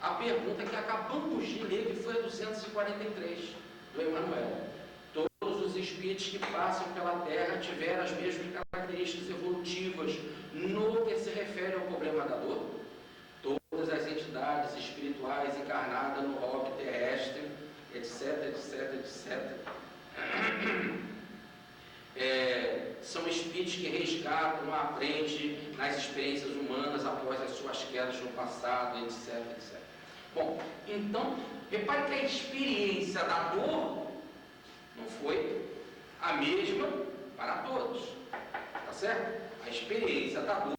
a pergunta que acabamos de ler, que foi a 243, do Emmanuel. Todos os espíritos que passam pela Terra tiveram as mesmas características evolutivas no que se refere ao problema da dor. Todas as entidades espirituais encarnadas no orbe terrestre, etc, etc, etc. São espíritos que resgatam, aprendem nas experiências humanas após as suas quedas no passado, etc, etc. Bom, então, repare que a experiência da dor não foi a mesma para todos, tá certo? A experiência da dor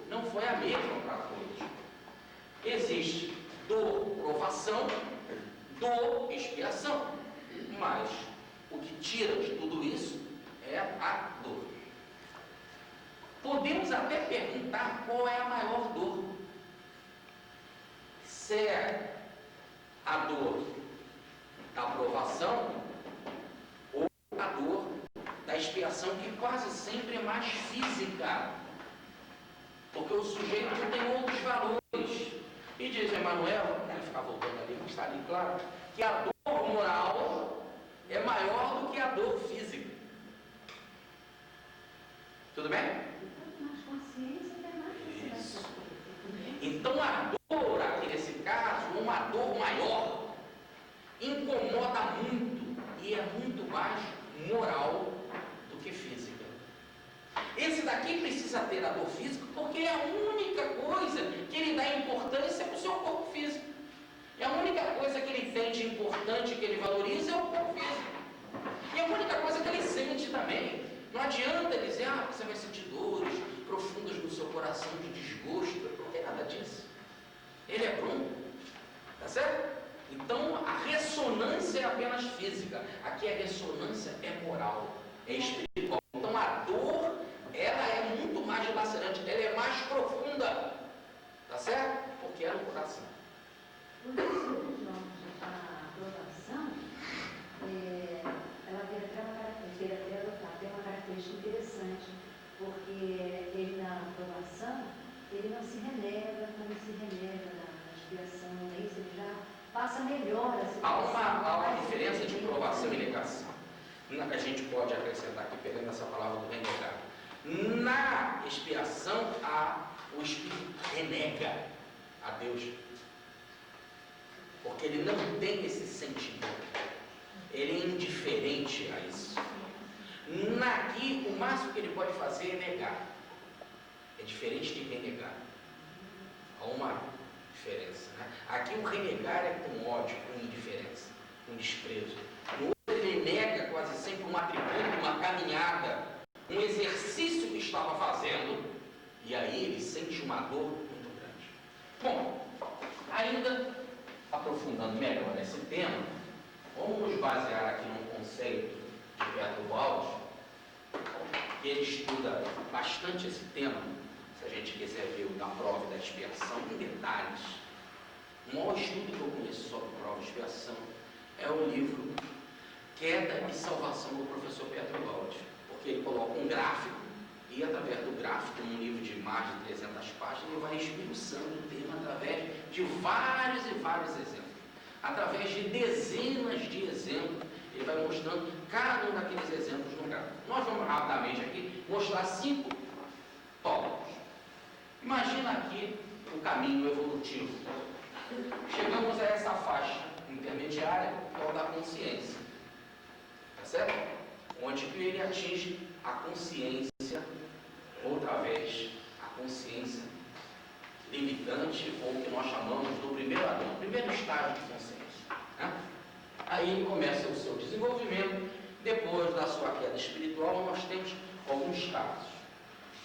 não foi a mesma para todos. Existe dor, provação, dor, expiação, mas o que tira de tudo isso é a dor. Podemos até perguntar qual é a maior dor. Se é a dor da provação ou a dor da expiação, que quase sempre é mais física, porque o sujeito tem outros valores. E diz Emmanuel, não vou ficar voltando ali, mas está ali claro, que a dor moral é maior do que a dor física. Tudo bem? Isso. Então a dor, aqui nesse caso, uma dor maior, incomoda muito e é muito mais moral do que física. Esse daqui precisa ter a dor física porque é a única coisa que ele dá importância para o seu corpo físico. É a única coisa que ele tem de importante, que ele valoriza, é o corpo físico. E a única coisa que ele sente também. Não adianta ele dizer, você vai sentir dores profundas no seu coração de desgosto. Não tem nada disso. Ele é pronto. Tá certo? Então, a ressonância é apenas física. Aqui a ressonância é moral, é espiritual. Então, a dor, ela é muito mais lacerante, ela é mais profunda. Tá certo? Porque é no coração. Por isso, a aprovação, ela tem uma característica interessante, porque ele na aprovação, ele não se renega como se renega na expiação, é isso, ele já passa melhor a situação. Há uma diferença de provação e negação. A gente pode acrescentar aqui, pegando essa palavra do renegar. Na expiação, o Espírito renega a Deus, porque ele não tem esse sentimento, ele é indiferente a isso. Aqui, o máximo que ele pode fazer é negar. É diferente de renegar. Há uma diferença, né? Aqui o renegar é com ódio, com indiferença, com desprezo. No outro ele nega quase sempre um atributo, uma caminhada, um exercício que estava fazendo, e aí ele sente uma dor muito grande. Bom, ainda aprofundando melhor esse tema, vamos nos basear aqui num conceito de Beato Baldi, que ele estuda bastante esse tema. Se a gente quiser ver o da prova e da expiação em detalhes, o maior estudo que eu conheço sobre prova e expiação é o livro Queda e Salvação do professor Pietro Baldi, porque ele coloca um gráfico e através do gráfico, num livro de mais de 300 páginas, ele vai esmiuçando o tema através de vários e vários exemplos. Através de dezenas de exemplos, ele vai mostrando cada um daqueles exemplos no gráfico. Nós vamos rapidamente aqui mostrar 5 tópicos. Imagina aqui o caminho evolutivo. Chegamos a essa faixa intermediária, que é o da consciência. Tá certo? Onde que ele atinge a consciência, outra vez, a consciência limitante, ou o que nós chamamos do primeiro Adão, primeiro estágio de consciência. Né? Aí ele começa o seu desenvolvimento. Depois da sua queda espiritual, nós temos alguns casos.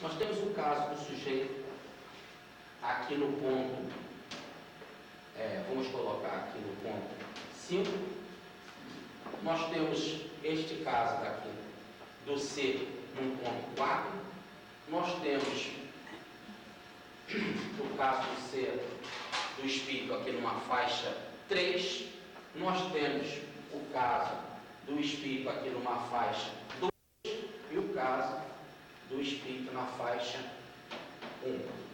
Nós temos o caso do sujeito aqui no ponto, vamos colocar aqui no ponto 5. Nós temos este caso daqui do C no ponto 4. Nós temos o caso do C do espírito aqui numa faixa 3. Nós temos o caso do espírito aqui numa faixa 2 e o caso do espírito na faixa 1.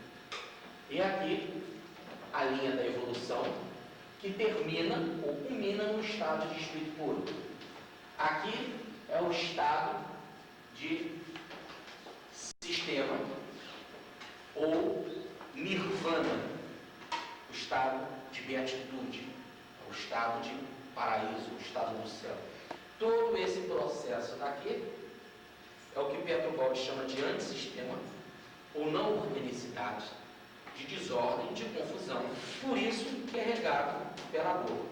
E aqui a linha da evolução que termina ou culmina no estado de espírito puro. Aqui é o estado de sistema ou nirvana, o estado de beatitude, o estado de paraíso, o estado do céu. Todo esse processo daqui é o que Pietro Baldi chama de antissistema ou não organicidade, de desordem, de confusão. Por isso que é regado pela dor,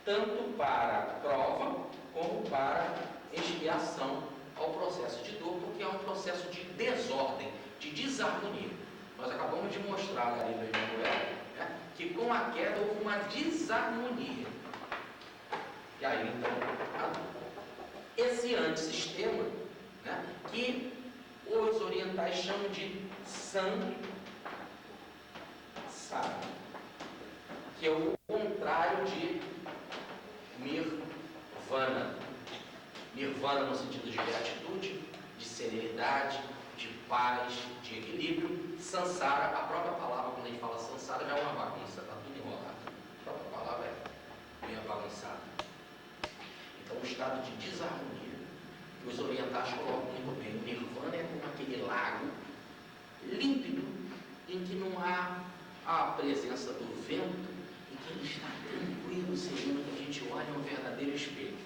tanto para prova como para expiação ao processo de dor, porque é um processo de desordem, de desarmonia. Nós acabamos de mostrar ali no Emmanuel, né, que com a queda houve uma desarmonia. E aí então, esse antissistema, né, que Os orientais chamam de Sansara, que é o contrário de Nirvana. Nirvana no sentido de beatitude, de serenidade, de paz, de equilíbrio. Sansara, a própria palavra, quando a gente fala Sansara, já é uma bagunça, está tudo enrolado. A própria palavra é meio bagunçada. Então, um estado de desarmonia, que os orientais colocam muito bem. O Nirvana é como aquele lago límpido, em que não há a presença do vento, em que ele está tranquilo, sereno, que a gente olha um verdadeiro espelho.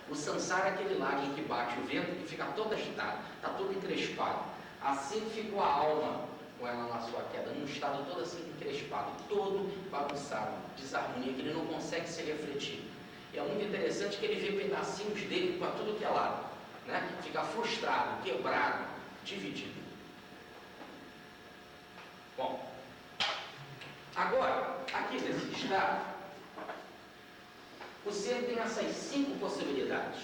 O Sansara é aquele lago em que bate o vento e fica todo agitado, está todo encrespado. Assim ficou a alma com ela na sua queda, num estado todo assim encrespado, todo bagunçado, desarmonia, que ele não consegue se refletir. E é muito interessante que ele vê pedacinhos dele para tudo que é lado, né? Fica frustrado, quebrado, dividido. Bom, agora, aqui nesse estado, o ser tem essas 5 possibilidades.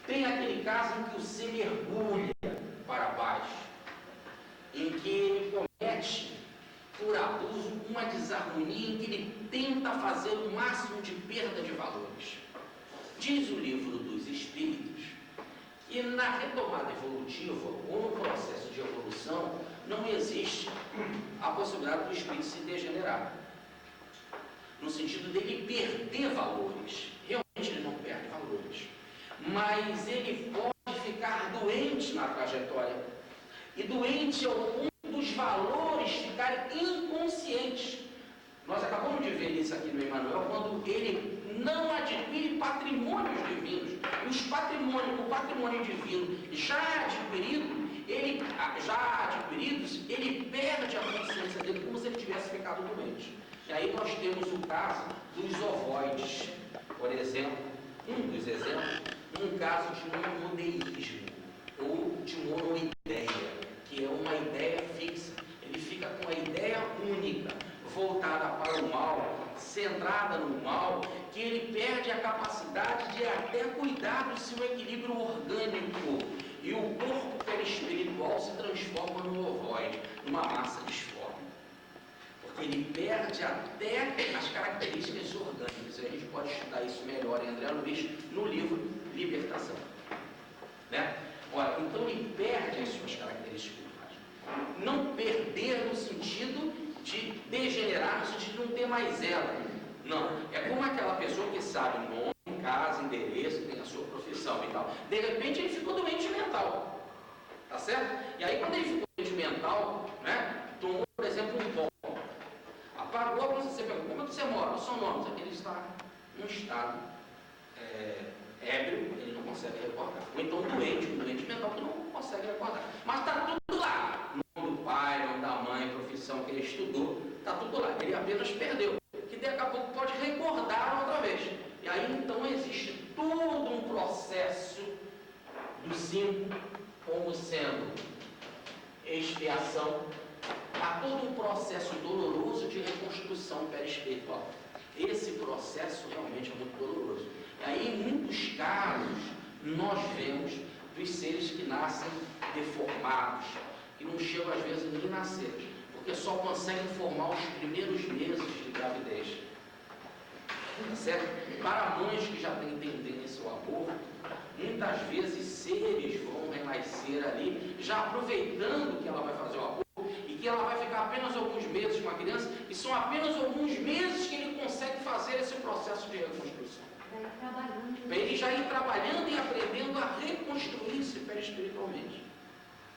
Tem aquele caso em que o ser mergulha para baixo, em que ele comete, por abuso, uma desarmonia, em que ele tenta fazer o máximo de perda de valores. Diz o livro dos Espíritos que na retomada evolutiva, ou no processo de evolução, não existe a possibilidade do espírito se degenerar. No sentido dele perder valores. Realmente ele não perde valores. Mas ele pode ficar doente na trajetória. E doente ao ponto dos valores ficarem inconscientes. Nós acabamos de ver isso aqui no Emmanuel, quando ele não adquire patrimônios divinos. E o patrimônio divino já adquiridos, ele perde a consciência dele como se ele tivesse ficado doente. E aí nós temos o caso dos ovoides, por exemplo, um dos exemplos, um caso de monodeísmo, ou de monoideia, que é uma ideia fixa. Ele fica com a ideia única, voltada para o mal, centrada no mal, que ele perde a capacidade de até cuidar do seu equilíbrio orgânico. E o corpo perispiritual se transforma no ovoide, numa massa disforme. Ele perde até as características orgânicas. A gente pode estudar isso melhor em André Luiz no livro Libertação. Né? Ora, então ele perde as suas características orgânicas. Não perder no sentido de degenerar, no sentido de não ter mais ela. Não. É como aquela pessoa que sabe nome, casa, endereço, tem a sua profissão e tal. De repente ele ficou doente mental. Tá certo? E aí quando ele ficou doente mental, né, tomou, por exemplo, um pó. Apagou, quando você pergunta, como é que você mora? O seu nome, só que ele está num estado ébrio, ele não consegue recordar. Ou então um doente mental que não consegue recordar. Mas está tudo lá. Nome do pai, nome da mãe, profissão que ele estudou, está tudo lá. Ele apenas perdeu. Que daqui a pouco pode recordar outra vez. E aí então existe todo um processo do 5 como sendo expiação. Há todo um processo doloroso de reconstrução perispiritual. Esse processo realmente é muito doloroso. E aí, em muitos casos, nós vemos dos seres que nascem deformados, que não chegam às vezes nem a nascer, porque só conseguem formar os primeiros meses de gravidez. Tá certo? Para mães que já têm tendência ao aborto, muitas vezes seres vão renascer ali, já aproveitando que ela vai fazer o aborto, que ela vai ficar apenas alguns meses com a criança, e são apenas alguns meses que ele consegue fazer esse processo de reconstrução. Para ele já ir trabalhando e aprendendo a reconstruir-se perispiritualmente.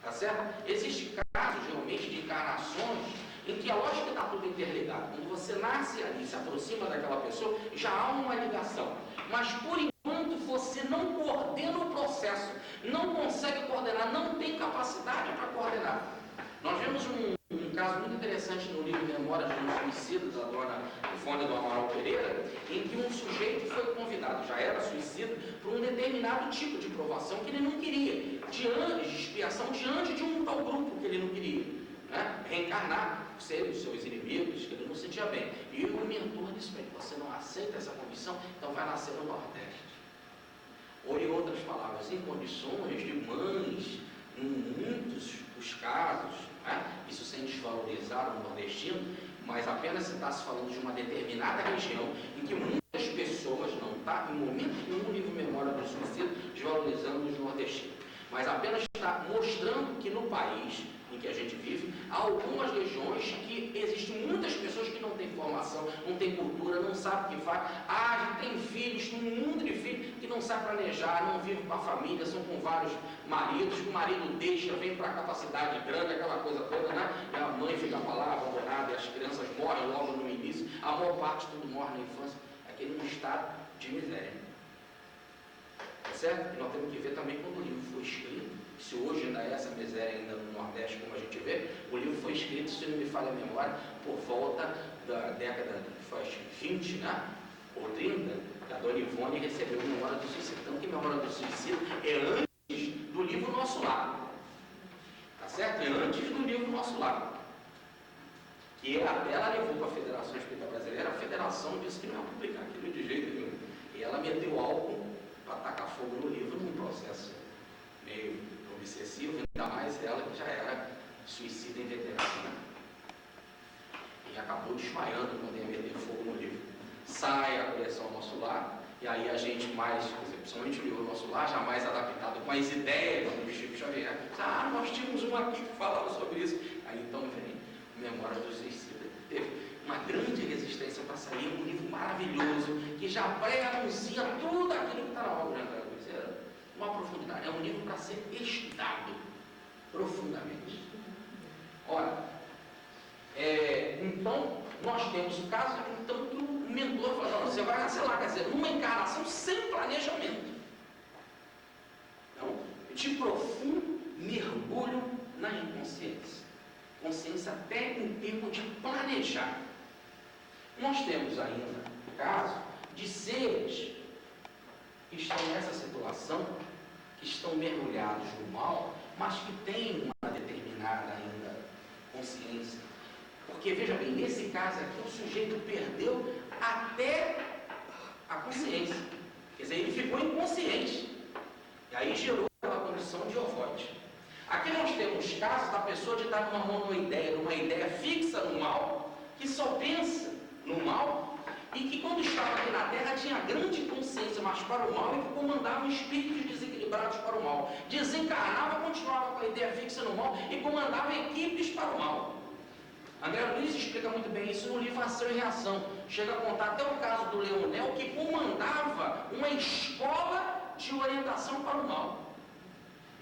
Tá certo? Existem casos realmente de encarnações em que a lógica está tudo interligada. Quando você nasce ali, se aproxima daquela pessoa, já há uma ligação. Mas por enquanto você não coordena o processo, não consegue coordenar, não tem capacidade para coordenar. Nós vemos um caso muito interessante no livro Memórias de um Suicida, da dona Ivone do Amaral Pereira, em que um sujeito foi convidado, já era suicida, por um determinado tipo de provação que ele não queria, de expiação diante de um tal grupo que ele não queria, né? Reencarnar, serem os seus inimigos, que ele não sentia bem. E o mentor disse para ele: você não aceita essa comissão, então vai nascer no Nordeste. Ou em outras palavras, em condições de mães em muitos dos casos, né, isso sem desvalorizar o nordestino, mas apenas se está se falando de uma determinada região em que muitas pessoas, não está em momento nenhum o livro Memória do Suicida desvalorizando os nordestinos, mas apenas está mostrando que no país em que a gente vive, há algumas regiões que existem muitas pessoas que não têm formação, não têm cultura, não sabem o que faz, tem filhos, um mundo de filhos que não sabem planejar, não vivem com a família, são com vários maridos, o marido deixa, vem para a capacidade grande, aquela coisa toda, né? E a mãe fica para lá abandonada e as crianças morrem logo no início, a maior parte tudo morre na infância, aquele é um estado de miséria. Tá certo? E nós temos que ver também quando o livro foi escrito, se hoje ainda é essa miséria ainda no Nordeste, como a gente vê, o livro foi escrito, se não me falha a memória, por volta da década de 20, né? Ou 30, que a Dona Ivone recebeu a Memória do Suicida. Então, que Memória do Suicida é antes do livro Nosso Lar. Tá certo? É antes do livro Nosso Lar. Que até ela levou para a Federação Espírita Brasileira, a Federação disse que não ia publicar aquilo de jeito nenhum. E ela meteu álcool para tacar fogo no livro num processo meio obsessivo, ainda mais ela que já era suicida inveterada, né? E acabou desmaiando quando ia meter fogo no livro. Sai a coleção Nosso Lar, e aí a gente mais, principalmente o livro Nosso Lar, já mais adaptado com as ideias do Chico Xavier. Nós tínhamos um aqui que falava sobre isso. Aí então vem Memória do Suicida. Teve uma grande resistência para sair, um livro maravilhoso, que já pré-anuncia tudo aquilo que está na obra de André Luiz. Uma profundidade, é um livro para ser estudado profundamente. Ora, então, nós temos o caso então, que o mentor fala, você vai, sei lá, quer dizer, numa encarnação sem planejamento. Então, de profundo mergulho na inconsciência. Consciência até em termos de planejar. Nós temos ainda o caso de seres que estão nessa situação, que estão mergulhados no mal, mas que têm uma determinada ainda consciência. Porque, veja bem, nesse caso aqui, o sujeito perdeu até a consciência. Quer dizer, ele ficou inconsciente. E aí gerou aquela condição de ovoide. Aqui nós temos casos da pessoa de estar numa monoideia, numa ideia fixa no mal, que só pensa no mal, e que quando estava aqui na Terra tinha grande consciência, mas para o mal, e que comandava espíritos desequilibrados para o mal. Desencarnava, continuava com a ideia fixa no mal e comandava equipes para o mal. André Luiz explica muito bem isso no livro Ação e Reação. Chega a contar até o caso do Leonel, que comandava uma escola de orientação para o mal,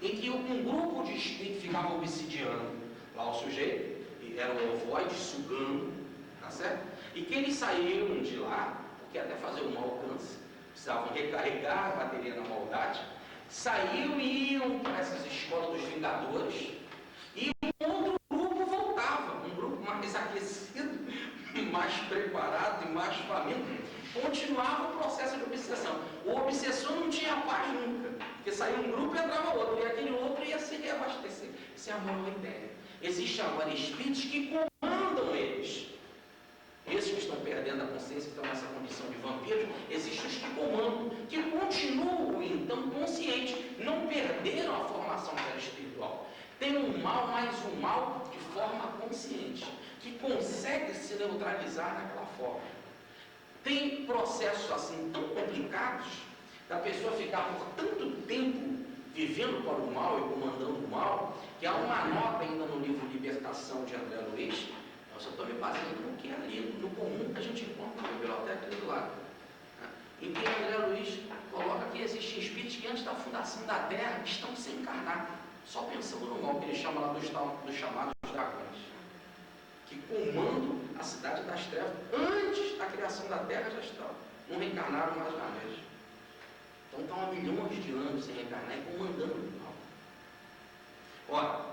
em que um grupo de espíritos ficava obsidiando lá o sujeito, e era o ovoide sugando, tá certo? E que eles saíram de lá, porque até fazer um mau alcance, precisavam recarregar a bateria na maldade, saíram e iam para essas escolas dos Vingadores, e um outro grupo voltava, um grupo mais aquecido, mais preparado e mais faminto, continuava o processo de obsessão. O obsessor não tinha paz nunca, porque saía um grupo e entrava outro, e aquele outro ia se reabastecer. Isso é a maior ideia. Existem agora espíritos que comandam eles. Esses que estão perdendo a consciência, que estão nessa condição de vampiros, existem os que comandam, que continuam então conscientes, não perderam a formação espiritual. Tem um mal, mas um mal de forma consciente, que consegue se neutralizar daquela forma. Tem processos assim tão complicados, da pessoa ficar por tanto tempo vivendo para o mal e comandando o mal, que há uma nota ainda no livro Libertação de André Luiz. Eu estou me baseando no que é ali, no comum que a gente encontra na biblioteca ali do lado. Em que André Luiz coloca que existem espíritos que antes da fundação da Terra estão sem encarnar, só pensando no mal, que ele chama lá dos chamados dragões, que comandam a cidade das trevas, antes da criação da Terra já estão, não reencarnaram mais na vez. Então estão há milhões de anos sem reencarnar e comandando o mal. Ora,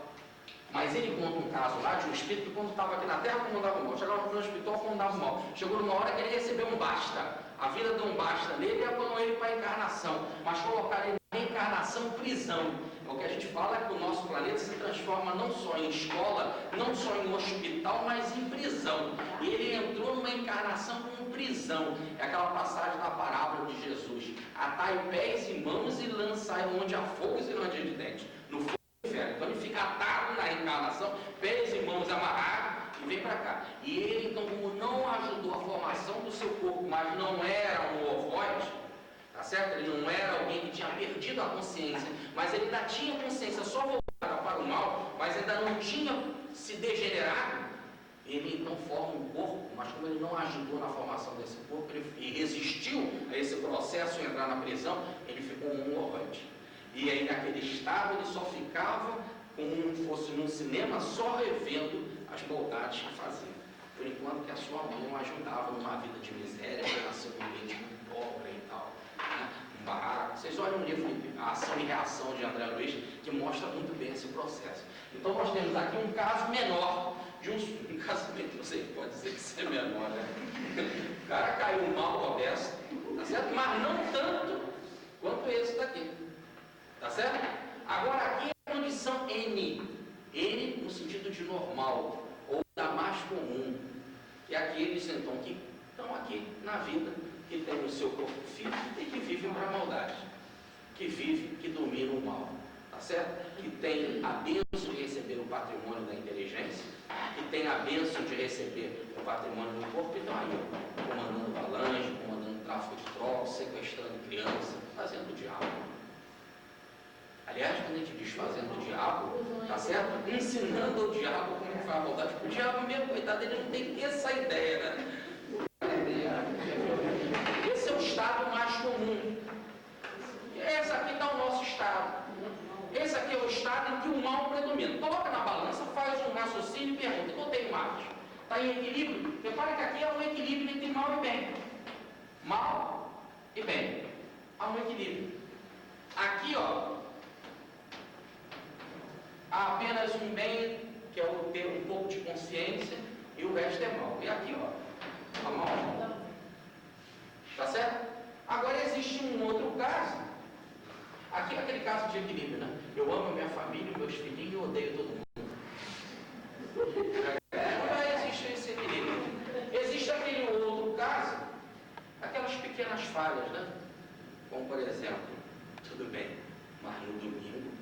mas ele conta um caso lá de um espírito que quando estava aqui na Terra comandava o mal, chegava no hospital comandava o mal, chegou numa hora que ele recebeu um basta, a vida deu um basta nele e abandonou ele para a encarnação, mas colocaram ele na reencarnação prisão. É o que a gente fala, é que o nosso planeta se transforma não só em escola, não só em hospital, mas em prisão. E ele entrou numa encarnação como prisão. É aquela passagem da parábola de Jesus: atai pés e mãos e lançai onde há fogos e onde há de dentes. No fogo do inferno. Então fica atado na reencarnação, pés e mãos amarrados e vem para cá. E ele, então, como não ajudou a formação do seu corpo, mas não era um ovoide, tá certo? Ele não era alguém que tinha perdido a consciência, mas ele ainda tinha consciência só voltada para o mal, mas ainda não tinha se degenerado. Ele então forma um corpo, mas como ele não ajudou na formação desse corpo e resistiu a esse processo de entrar na prisão, ele ficou um ovoide. E aí naquele estado ele só ficava como se fosse num cinema, só revendo as maldades que fazia. Por enquanto que a sua mãe o ajudava numa vida de miséria, ele nasceu num ambiente muito pobre e tal, né? Um barraco. Vocês olham o livro A Ação e Reação de André Luiz, que mostra muito bem esse processo. Então nós temos aqui um caso menor, de um casamento, não sei, pode dizer que isso é menor, né? O cara caiu mal dessa, tá certo? Mas não tanto quanto esse daqui, tá certo? Agora aqui é a condição N, N no sentido de normal, ou da mais comum, que é aqueles então que estão aqui na vida, que tem o seu corpo físico e que vivem para a maldade, que vivem, que dominam o mal, tá certo? Que tem a bênção de receber o patrimônio da inteligência, que tem a bênção de receber o patrimônio do corpo, e estão aí, comandando falange, comandando tráfico de tropas, sequestrando criança, fazendo o diabo. Aliás, quando a gente diz fazendo o diabo, tá certo? Ensinando o diabo como é que faz a maldade. O diabo mesmo, coitado, ele não tem essa ideia, né? Esse é o estado mais comum. Esse aqui está o nosso estado. Esse aqui é o estado em que o mal predomina. Coloca na balança, faz um raciocínio e pergunta: eu tenho Marte? Está em equilíbrio? Repare que aqui há um equilíbrio entre mal e bem. Mal e bem. Há um equilíbrio. Aqui, ó, há apenas um bem, que é o ter um pouco de consciência, e o resto é mal. E aqui, ó, há mal. Tá certo? Agora existe um outro caso. Aqui é aquele caso de equilíbrio, né? Eu amo a minha família, meus filhinhos, e odeio todo mundo. Não existe esse equilíbrio. Existe aquele outro caso, aquelas pequenas falhas, né? Como, por exemplo, tudo bem, mas no domingo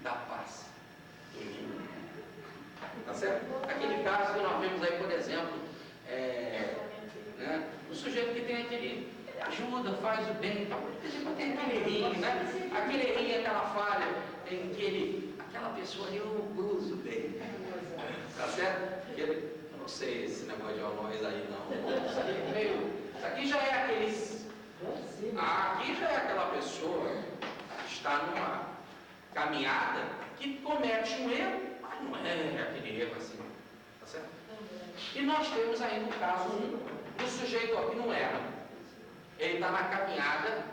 dá paz. Domingo. Tá certo? Aquele caso que nós vemos aí, por exemplo, né? O sujeito que tem equilíbrio. Ajuda, faz o bem, tal. Tem aquele errinho, né? Aquele errinho, aquela falha, tem aquela pessoa ali, eu cruzo bem. Tá certo? Eu não sei esse negócio de nós aí, não. Isso aqui já é aqueles. Aqui já é aquela pessoa que está numa caminhada que comete um erro, mas não é aquele erro assim. Tá certo? E nós temos ainda o caso 1, o sujeito aqui não erra. Ele está na caminhada.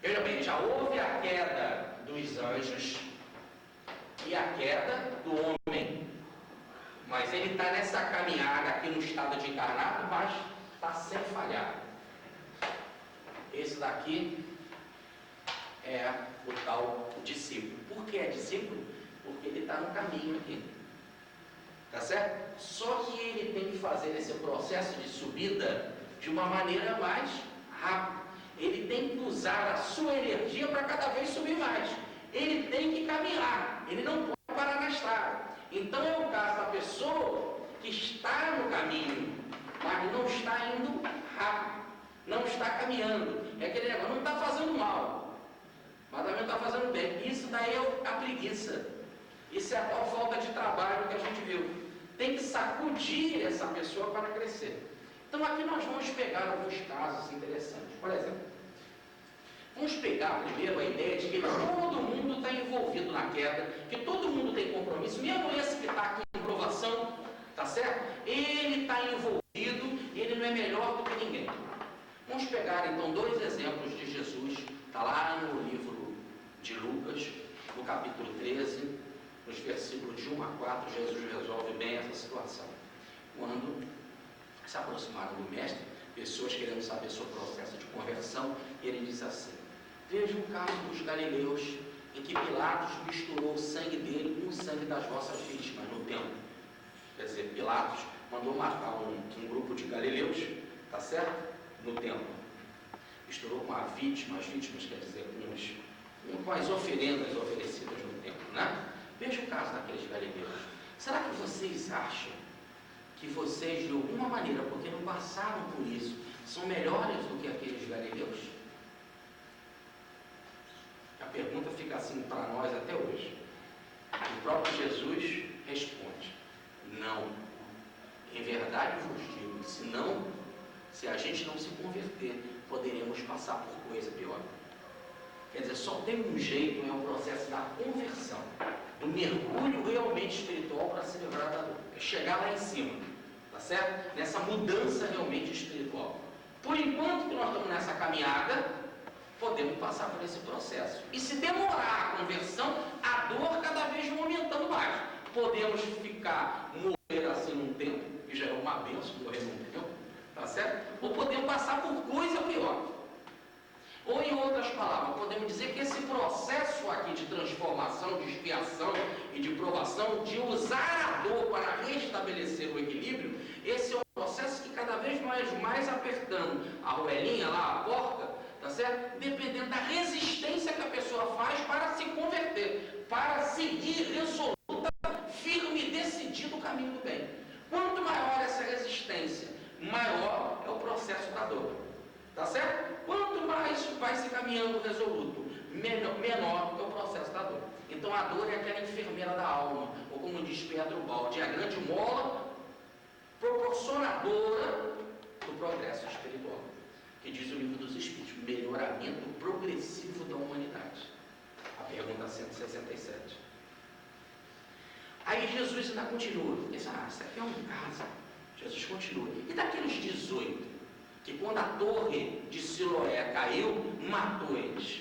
Veja bem, já houve a queda dos anjos e a queda do homem. Mas ele está nessa caminhada aqui no estado de encarnado, mas está sem falhar. Esse daqui é o tal discípulo. Por que é discípulo? Porque ele está no caminho aqui. Tá certo? Só que ele tem que fazer esse processo de subida de uma maneira mais rápida. Ele tem que usar a sua energia para cada vez subir mais. Ele tem que caminhar, ele não pode parar na estrada. Então é o caso da pessoa que está no caminho, mas não está indo rápido, não está caminhando. É aquele negócio, não está fazendo mal, mas também não está fazendo bem. Isso daí é a preguiça. Isso é a tal falta de trabalho que a gente viu. Tem que sacudir essa pessoa para crescer. Então aqui nós vamos pegar alguns casos interessantes. Por exemplo, vamos pegar primeiro a ideia de que todo mundo está envolvido na queda, que todo mundo tem compromisso, mesmo esse que está aqui em provação, tá certo? Ele está envolvido e ele não é melhor do que ninguém. Vamos pegar então 2 exemplos de Jesus, está lá no livro de Lucas, no capítulo 13, nos versículos de 1 a 4, Jesus resolve bem essa situação. Quando se aproximaram do mestre, pessoas querendo saber sobre o processo de conversão, e ele diz assim: veja o caso dos galileus, em que Pilatos misturou o sangue dele com o sangue das vossas vítimas no templo. Quer dizer, Pilatos mandou matar um grupo de galileus, tá certo? No templo. Misturou com a vítima, as vítimas quer dizer com as oferendas oferecidas no templo, né? Veja o caso daqueles galileus. Será que vocês acham que vocês, de alguma maneira, porque não passaram por isso, são melhores do que aqueles galileus? A pergunta fica assim para nós até hoje. O próprio Jesus responde: não. Em verdade vos digo, se a gente não se converter, poderemos passar por coisa pior. Quer dizer, só tem um jeito, é o processo da conversão, do mergulho realmente espiritual para se livrar da dor. É chegar lá em cima, tá certo? Nessa mudança realmente espiritual. Por enquanto que nós estamos nessa caminhada, podemos passar por esse processo. E se demorar a conversão, a dor cada vez vai aumentando mais. Podemos morrer assim num tempo, que já é uma benção morrer num tempo, tá certo? Ou podemos passar por coisa pior. Ou, em outras palavras, podemos dizer que esse processo aqui de transformação, de expiação e de provação, de usar a dor para restabelecer o equilíbrio, esse é um processo que cada vez mais apertando a roelinha lá, a porta, tá certo? Dependendo da resistência que a pessoa faz para se converter, para seguir resoluta, firme e decidido o caminho do bem. Quanto maior essa resistência, maior é o processo da dor. Tá certo? Quanto mais vai se caminhando resoluto, menor é o processo da dor. Então a dor é aquela enfermeira da alma, ou como diz Pedro Baldi, é a grande mola proporcionadora do progresso espiritual, que diz o Livro dos Espíritos, melhoramento progressivo da humanidade. A pergunta 167. Aí Jesus ainda continua, diz, isso aqui é um caso. Jesus continua. E daqueles 18? Que quando a torre de Siloé caiu, matou eles.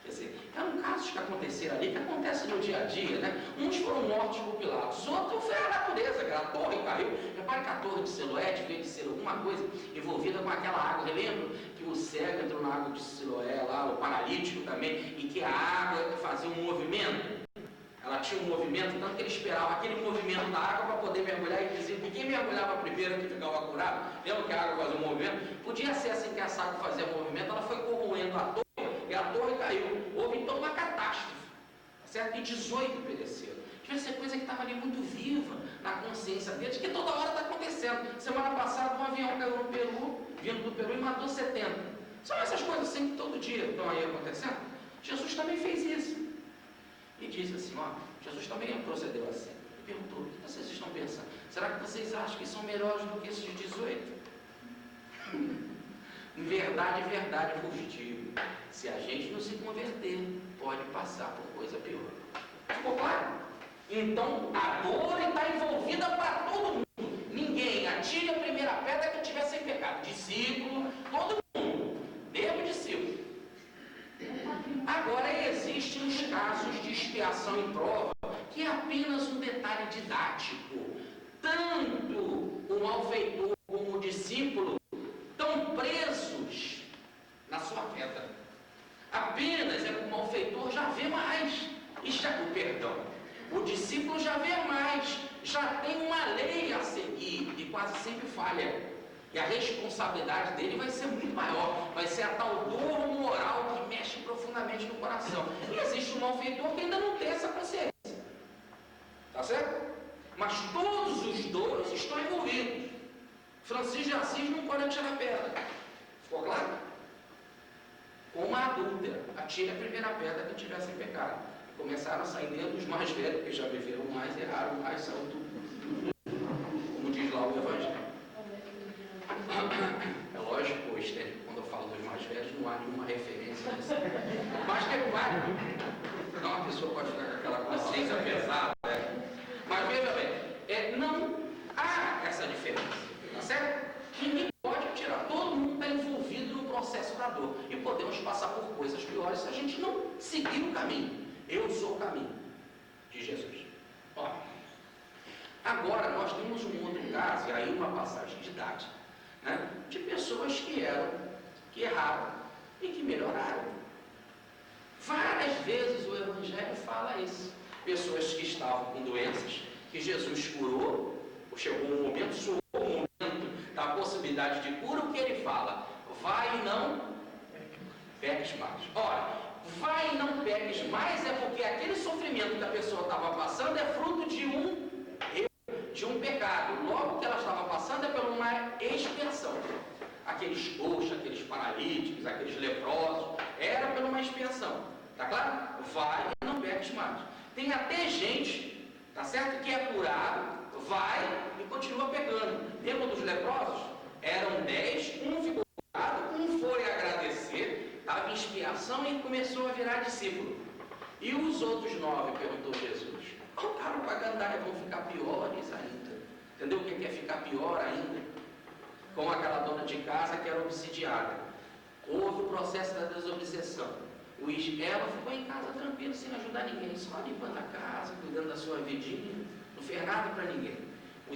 Quer dizer, eram casos que aconteceram ali, que acontecem no dia a dia, né? Uns foram mortos por Pilatos, outros foi a natureza, que a torre caiu. Repare que a torre de Siloé devia de ser alguma coisa envolvida com aquela água. Lembra que o cego entrou na água de Siloé, lá, o paralítico também, e que a água fazia um movimento? Ela tinha um movimento, tanto que ele esperava aquele movimento da água para poder mergulhar, e dizia que quem mergulhava primeiro que ficava curado. Lembra que a água fazia um movimento? Podia ser assim que essa água fazia movimento, ela foi corroendo a torre, e a torre caiu. Houve então uma catástrofe, certo? E 18 pereceram. Devia ser coisa que estava ali muito viva na consciência deles, que toda hora está acontecendo. Semana passada um avião caiu no Peru, vindo do Peru, e matou 70. São essas coisas assim que todo dia estão aí acontecendo. Jesus também fez isso. E disse assim, Jesus também procedeu assim. E perguntou, o que vocês estão pensando? Será que vocês acham que são melhores do que esses 18? Em verdade, vos digo, se a gente não se converter, pode passar por coisa pior. Ficou claro? Então, a dor está envolvida para todo mundo. Ninguém atire a primeira pedra que tiver sem pecado. Discípulo, todo mundo. Mesmo discípulo. Agora, existem os casos de expiação e prova, que é apenas um detalhe didático. Tanto o malfeitor como o discípulo estão presos na sua queda. Apenas é que o malfeitor já vê mais. O discípulo já vê mais, já tem uma lei a seguir e quase sempre falha. E a responsabilidade dele vai ser muito maior, vai ser a tal dor moral que mexe profundamente no coração. E existe um malfeitor que ainda não tem essa consciência. Tá certo? Mas todos os dois estão envolvidos. Francisco de Assis não pode atirar pedra. Ficou claro? Como a adúltera, atire a primeira pedra que tivesse em pecado. Começaram a sair dentro dos mais velhos, que já viveram mais, erraram mais, saiu tudo. Como diz lá o Evangelho. É lógico, Esther, quando eu falo dos mais velhos, não há nenhuma referência a isso. Mas que é claro, não, a pessoa pode ficar com aquela consciência pesada, né? Mas veja bem, não há essa diferença, tá certo? Ninguém pode tirar, todo mundo está envolvido no processo da dor. E podemos passar por coisas piores se a gente não seguir o caminho. Eu sou o caminho de Jesus. Ó, agora nós temos um outro caso, e aí uma passagem didática, né, de pessoas que erraram e que melhoraram. Várias vezes o Evangelho fala isso. Pessoas que estavam com doenças, que Jesus curou, chegou um momento, soou o momento da possibilidade de cura, o que ele fala? Vai e não peques mais. Ora, vai e não peques mais, é porque aquele sofrimento que a pessoa estava passando é fruto de um erro, de um pecado. Logo, o que ela estava passando é por uma expiação. Aqueles coxos, aqueles paralíticos, aqueles leprosos, era por uma expiação. Tá claro? Vai e não peques mais. Tem até gente, tá certo, que é curado, vai e continua pecando. Lembra dos leprosos? Eram 10, um ficou curado, um foi agradecer, estava em expiação e começou a virar discípulo. E os outros 9, perguntou Jesus, voltaram para a gandaia, vão ficar piores ainda. Entendeu o que é ficar pior ainda? Com aquela dona de casa que era obsidiada. Houve o processo da desobsessão. Ela ficou em casa tranquila, sem ajudar ninguém, só limpando a casa, cuidando da sua vidinha, não fez nada para ninguém. O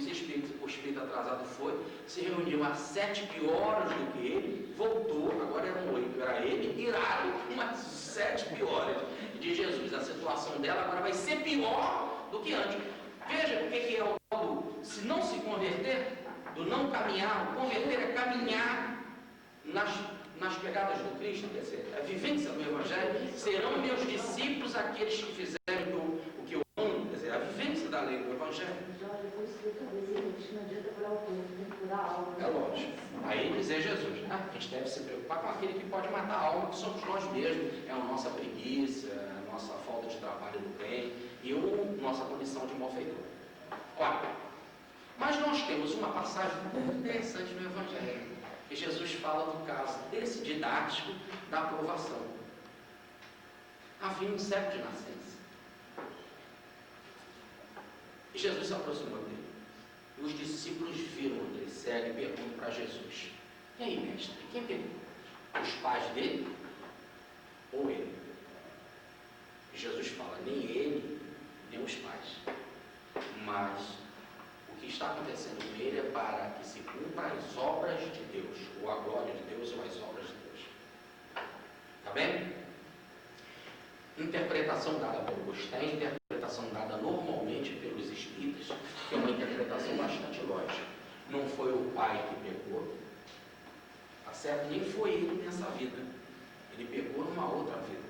espírito atrasado foi, se reuniu a 7 piores do que ele, voltou, agora eram 8, era ele, irado, umas 7 piores de Jesus. A situação dela agora vai ser pior do que antes. Veja o que é o tal do se não se converter, do não caminhar. O converter é caminhar nas pegadas do Cristo, quer dizer, a vivência do Evangelho. Serão meus discípulos aqueles que fizerem o que eu amo, quer dizer, a vivência da lei do Evangelho. É lógico. Aí dizer Jesus, a gente deve se preocupar com aquele que pode matar a alma, que somos nós mesmos. É a nossa preguiça, a nossa falta de trabalho do bem e a nossa condição de malfeitor. Olha, mas nós temos uma passagem muito interessante no Evangelho, que Jesus fala do caso desse didático da aprovação. Havia um cego de nascença. E Jesus se aproximou dele. E os discípulos viram aquele cego e perguntam para Jesus, e aí, mestre, quem pegou? Os pais dele ou ele? E Jesus fala, nem ele, nem os pais. Mas o que está acontecendo com ele é para que se cumpra as obras de Deus, ou a glória de Deus, ou as obras de Deus. Está bem? Interpretação dada por Agostinho, interpretação dada normalmente pelos espíritas, que é uma interpretação bastante lógica. Não foi o pai que pecou, tá certo? Nem foi ele nessa vida. Ele pecou numa outra vida.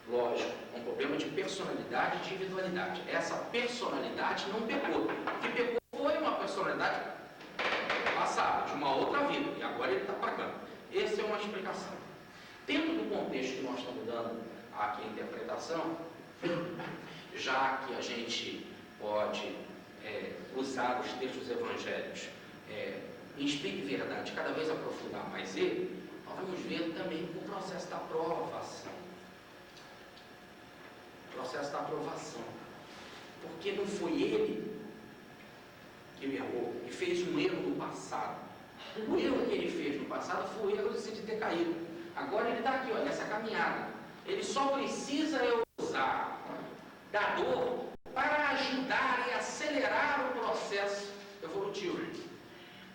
Lógico, é um problema de personalidade e de individualidade. Essa personalidade não pecou. O que pecou foi uma personalidade passada, de uma outra vida, e agora ele está pagando. Essa é uma explicação. Dentro do contexto que nós estamos dando aqui a interpretação, já que a gente pode usar os textos evangélicos em espírito e verdade, cada vez aprofundar mais ele, nós vamos ver também o processo da aprovação. O processo da aprovação. Porque não foi ele que errou, e fez um erro no passado. O erro que ele fez no passado foi o erro de ter caído. Agora ele está aqui, olha, nessa caminhada. Ele só precisa usar da dor para ajudar e acelerar o processo evolutivo.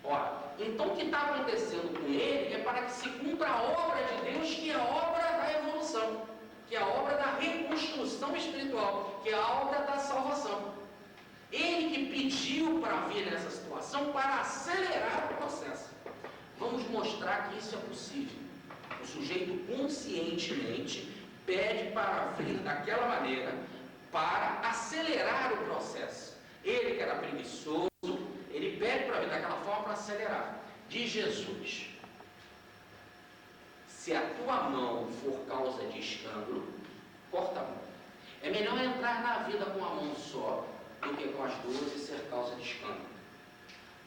Ora, então o que está acontecendo com ele é para que se cumpra a obra de Deus, que é a obra da evolução, que é a obra da reconstrução espiritual, que é a obra da salvação. Ele que pediu para vir nessa situação para acelerar o processo. Vamos mostrar que isso é possível. O sujeito conscientemente pede para vir daquela maneira para acelerar o processo. Ele que era preguiçoso, ele pede para vir daquela forma para acelerar. Diz Jesus, se a tua mão for causa de escândalo, corta a mão. É melhor entrar na vida com a mão só do que com as duas e ser causa de escândalo.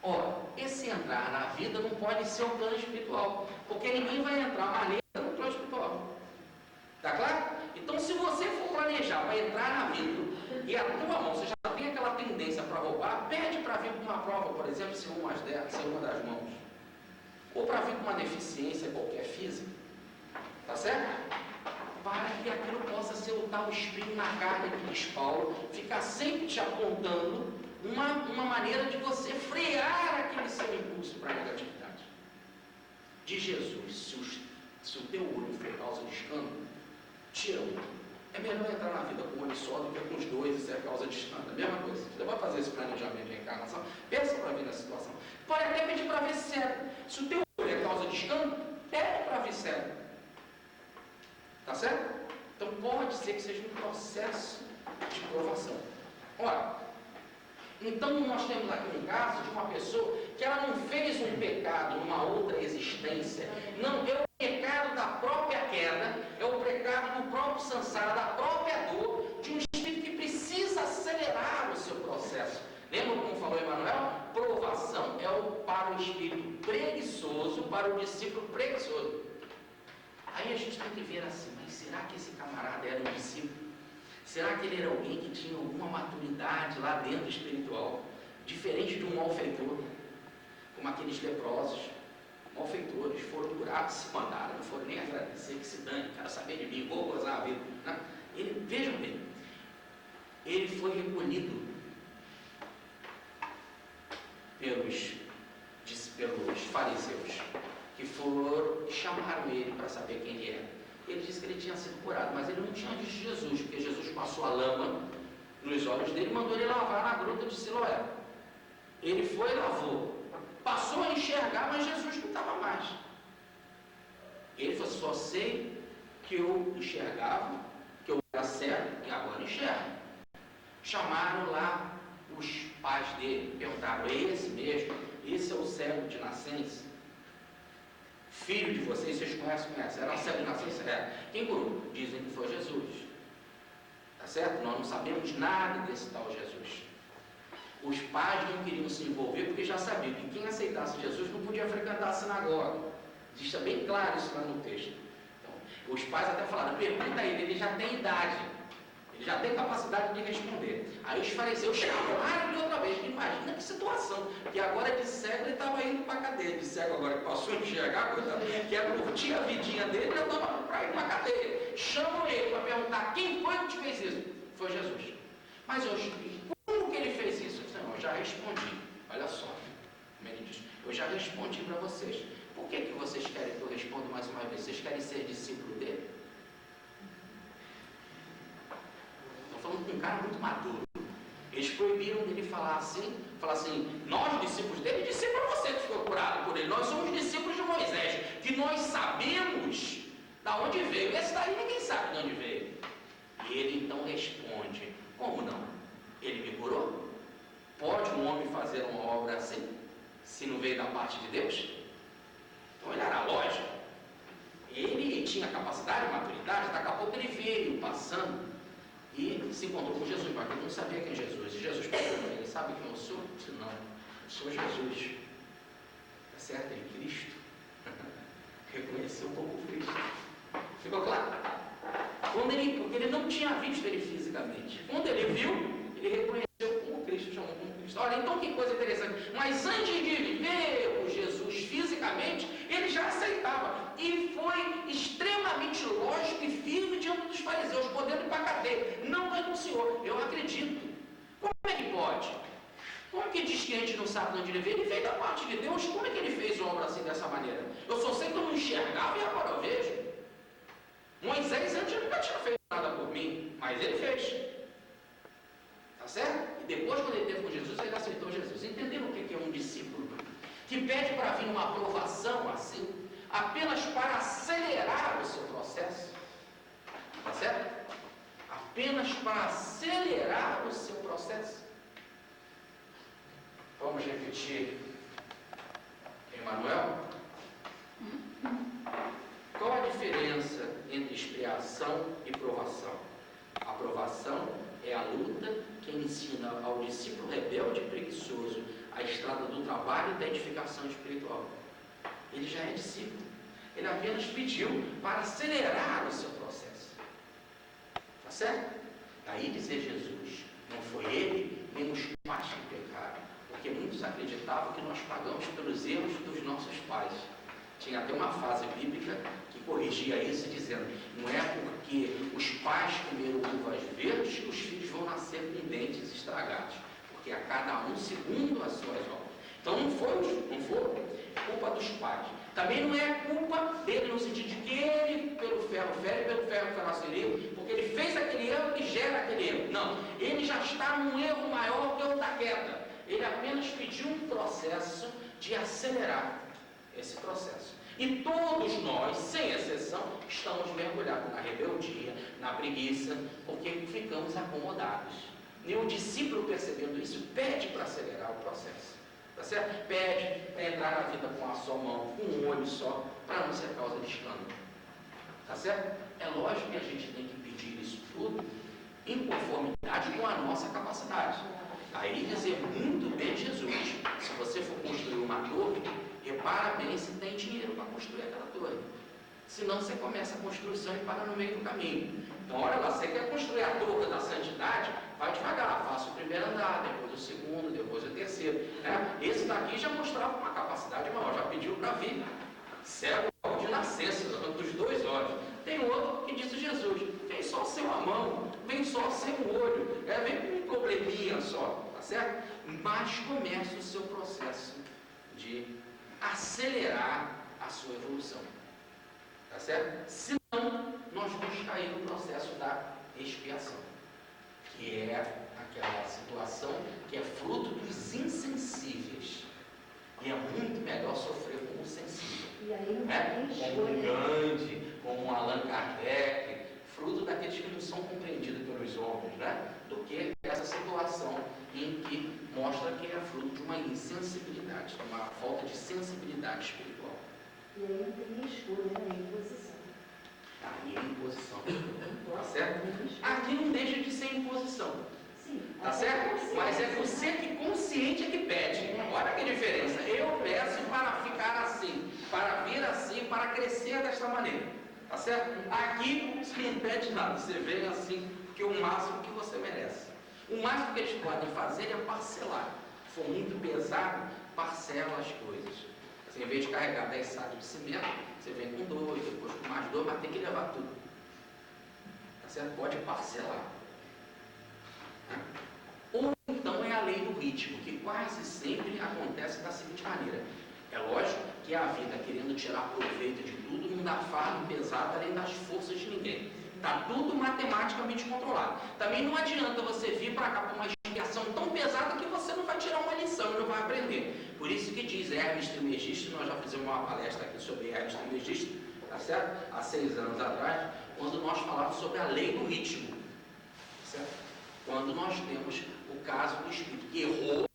Ora, esse entrar na vida não pode ser o plano espiritual, porque ninguém vai entrar maneira no plano espiritual. Tá claro? Então, se você for planejar para entrar na vida e a tua mão, você já tem aquela tendência para roubar, pede para vir com uma prova, por exemplo, ser uma das mãos. Ou para vir com uma deficiência qualquer física. Tá certo? Para que aquilo possa ser o tal espinho na carne que diz Paulo, ficar sempre te apontando uma maneira de você frear aquele seu impulso para a negatividade. Diz Jesus, se o teu olho for causa de escândalo, tira um. É melhor entrar na vida com um olho só do que com os dois e ser causa de escândalo. A mesma coisa. Você vai fazer esse planejamento de reencarnação, pensa para vir nessa situação. Pode até pedir para ver cego. Se o teu olho é causa de escândalo, pede para vir cego. Tá certo? Então pode ser que seja um processo de provação. Ora, então nós temos aqui um caso de uma pessoa que ela não fez um pecado numa outra existência, não, é o pecado da própria queda, é o pecado do próprio sansara, da própria dor, de um espírito que precisa acelerar o seu processo. Lembra como falou Emmanuel? Provação é para o espírito preguiçoso, para o discípulo preguiçoso. Aí a gente tem que ver assim, mas será que esse camarada era um discípulo? Será que ele era alguém que tinha alguma maturidade lá dentro espiritual, diferente de um malfeitor, como aqueles leprosos? Malfeitores foram curados, se mandaram, não foram nem agradecer, que se dane, quero saber de mim, vou gozar a vida. Vejam bem, ele foi recolhido pelos fariseus, que chamaram ele para saber quem ele era. Ele disse que ele tinha sido curado, mas ele não tinha visto Jesus, porque Jesus passou a lama nos olhos dele e mandou ele lavar na gruta de Siloé. Ele foi e lavou. Passou a enxergar, mas Jesus não estava mais. Ele falou, só sei que eu enxergava, que eu era cego e agora enxergo. Chamaram lá os pais dele, perguntaram, é esse mesmo? Esse é o cego de nascença? Filho de vocês conhecem? Era cego de nascença? Quem curou? Dizem que foi Jesus. Tá certo? Nós não sabemos nada desse tal Jesus. Os pais não queriam se envolver porque já sabiam que quem aceitasse Jesus não podia frequentar a sinagoga. Está bem claro isso lá no texto. Então, os pais até falaram, pergunta a ele já tem idade, ele já tem capacidade de responder. Aí os fariseus chamaram ele outra vez. Imagina que situação, que agora de cego ele estava indo para a cadeia, de cego agora que passou a enxergar, que era curtir a vidinha dele, já estava para ir para a cadeia. Chamam ele para perguntar, quem foi que te fez isso? Foi Jesus. Mas como que ele fez isso? Eu já respondi. Olha só, como ele diz, eu já respondi para vocês. Por que vocês querem que eu responda mais uma vez? Vocês querem ser discípulo dele? Estou falando com um cara muito maduro. Eles proibiram dele falar assim, nós discípulos dele, discípulo é você que ficou curado por ele, nós somos discípulos de Moisés, que nós sabemos da onde veio. Esse daí ninguém sabe de onde veio. E ele então responde, como não? Ele me curou? Pode um homem fazer uma obra assim, se não veio da parte de Deus? Então ele era lógico. Ele tinha capacidade, maturidade, daqui a pouco ele veio passando e se encontrou com Jesus, mas ele não sabia quem é Jesus. E Jesus perguntou para ele, sabe quem eu sou? Eu disse, não, eu sou Jesus. Tá certo? Ele Cristo. Reconheceu como Cristo. Ficou claro? Porque ele não tinha visto ele fisicamente. Quando ele viu, ele reconheceu como Cristo, chamou como Cristo. Olha, então que coisa interessante. Mas antes de ver o Jesus fisicamente, ele já aceitava. E foi extremamente lógico e firme diante dos fariseus, podendo ir para a cadeia. Não renunciou. Eu acredito. Como é que pode? Como que diz que a gente não sabe de onde ele veio? Ele veio da parte de Deus. Como é que ele fez obra assim dessa maneira? Eu só sei que eu não enxergava e agora eu vejo. Moisés antes nunca tinha feito nada por mim, mas ele fez. Tá certo? E depois, quando ele teve com Jesus, ele aceitou Jesus. Entenderam o que é um discípulo? Que pede para vir uma aprovação assim, apenas para acelerar o seu processo. Tá certo? Apenas para acelerar o seu processo. Vamos repetir. Emmanuel? Qual a diferença entre expiação e provação? A provação é a luta que ensina ao discípulo rebelde e preguiçoso a estrada do trabalho e da edificação espiritual. Ele já é discípulo. Ele apenas pediu para acelerar o seu processo. Tá certo? Daí dizer Jesus, não foi ele nem os pais que pecaram, porque muitos acreditavam que nós pagamos pelos erros dos nossos pais. Tinha até uma frase bíblica que corrigia isso, dizendo, não é porque os pais comeram uvas verdes que os filhos vão nascer com dentes estragados, porque a cada um segundo as suas obras. Então não foi culpa dos pais. Também não é culpa dele no sentido de que ele, pelo ferro fere, pelo ferro fará ele, porque ele fez aquele erro que gera aquele erro. Não, ele já está num erro maior que o da queda. Ele apenas pediu um processo de acelerar esse processo. E todos nós, sem exceção, estamos mergulhados na rebeldia, na preguiça, porque ficamos acomodados. E o discípulo, percebendo isso, pede para acelerar o processo. Tá certo? Pede para entrar na vida com uma só mão, com um olho só, para não ser causa de escândalo. Tá certo? É lógico que a gente tem que pedir isso tudo em conformidade com a nossa capacidade. Aí dizer muito bem Jesus, se você for construir uma torre, repara bem se tem dinheiro para construir aquela torre. Senão você começa a construção e para no meio do caminho. Então olha lá, você quer construir a torre da santidade, vai devagar, faça o primeiro andar, depois o segundo, depois o terceiro. Né? Esse daqui já mostrava uma capacidade maior, já pediu para vir. Cego de nascença, dos 2 olhos. Tem outro que disse Jesus, vem só ser uma mão, vem só ser um olho, vem com um probleminha só, tá certo? Mas comece o seu processo de acelerar a sua evolução, tá certo? Senão, nós vamos cair no processo da expiação, que é aquela situação que é fruto dos insensíveis. E é muito melhor sofrer como sensível. E aí não né? tem Como um escolha. Gandhi, como um Allan Kardec, fruto daqueles que não são compreendidos pelos homens, né? Do que essa situação em que mostra que é fruto de uma insensibilidade, de uma falta de sensibilidade espiritual. E aí não tem escolha, né? Imposição. Aí é imposição. Tá certo? Aqui não deixa de ser imposição. Sim. Tá certo? Mas é você que consciente é que pede. Olha que diferença. Eu peço para ficar assim, para vir assim, para crescer desta maneira. Tá certo? Aqui você não pede nada, você vem assim, porque o máximo que você merece. O máximo que eles podem fazer é parcelar. Se for muito pesado, parcela as coisas. Assim, em vez de carregar 10 sacos de cimento, você vem com 2, depois com mais 2, mas tem que levar tudo. Tá certo? Pode parcelar. Ou então é a lei do ritmo, que quase sempre acontece da seguinte maneira. É lógico que a vida, querendo tirar proveito de tudo, não dá fardo pesado além das forças de ninguém. Está tudo matematicamente controlado. Também não adianta você vir para cá com uma explicação tão pesada que você não vai tirar uma lição e não vai aprender. Por isso que diz Hermes Trismegisto, nós já fizemos uma palestra aqui sobre Hermes Trismegisto, tá certo? Há 6 anos atrás, quando nós falávamos sobre a lei do ritmo, certo? Quando nós temos o caso do espírito que errou,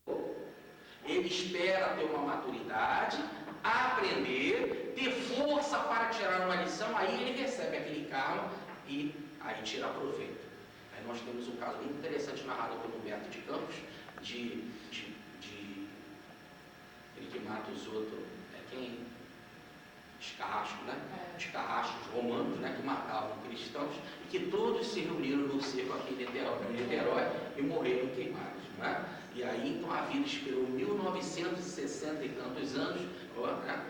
ele espera ter uma maturidade, aprender, ter força para tirar uma lição, aí ele recebe aquele karma e aí tira proveito. Aí nós temos um caso muito interessante narrado pelo Humberto de Campos, ele que mata os outros, quem? Os carrascos, né? Os carrascos romanos, né? Que matavam cristãos e que todos se reuniram no cerco aqui em Niterói e morreram queimados, né? E aí então a vida esperou 1960 e tantos anos, né?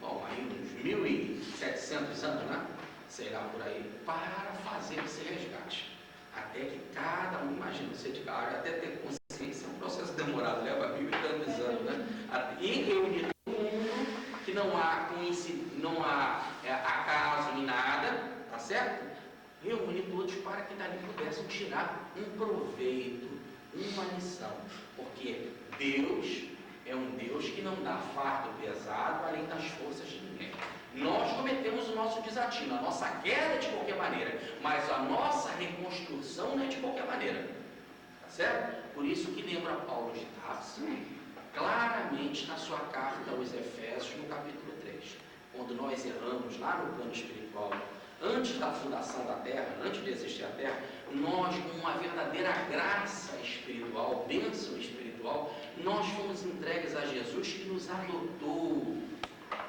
Bom, aí uns 1700 anos, né? Sei lá por aí, para fazer esse resgate. Até que cada um, imagina, você de cara, até ter consciência, é um processo demorado, leva 1000 e tantos anos, né? E reunir todo mundo, que não há acaso em nada, tá certo? Reunir todos para que dali pudessem tirar um proveito, uma lição. Porque Deus é um Deus que não dá fardo pesado além das forças de ninguém. Nós cometemos o nosso desatino, a nossa queda é de qualquer maneira, mas a nossa reconstrução não é de qualquer maneira. Tá certo? Por isso que lembra Paulo de Tarso, claramente na sua carta aos Efésios, no capítulo 3, quando nós erramos lá no plano espiritual, antes da fundação da terra, antes de existir a terra, nós, com uma verdadeira graça espiritual, bênção espiritual, nós fomos entregues a Jesus, que nos adotou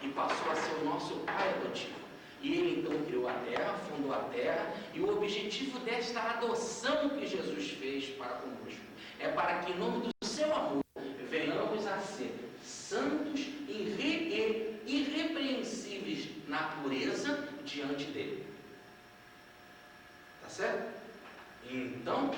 e passou a ser o nosso pai adotivo. E ele então criou a terra, fundou a terra, e o objetivo desta adoção que Jesus fez para conosco é para que, em nome do seu amor, venhamos a ser santos e irrepreensíveis na pureza diante dele. Tá certo? Então,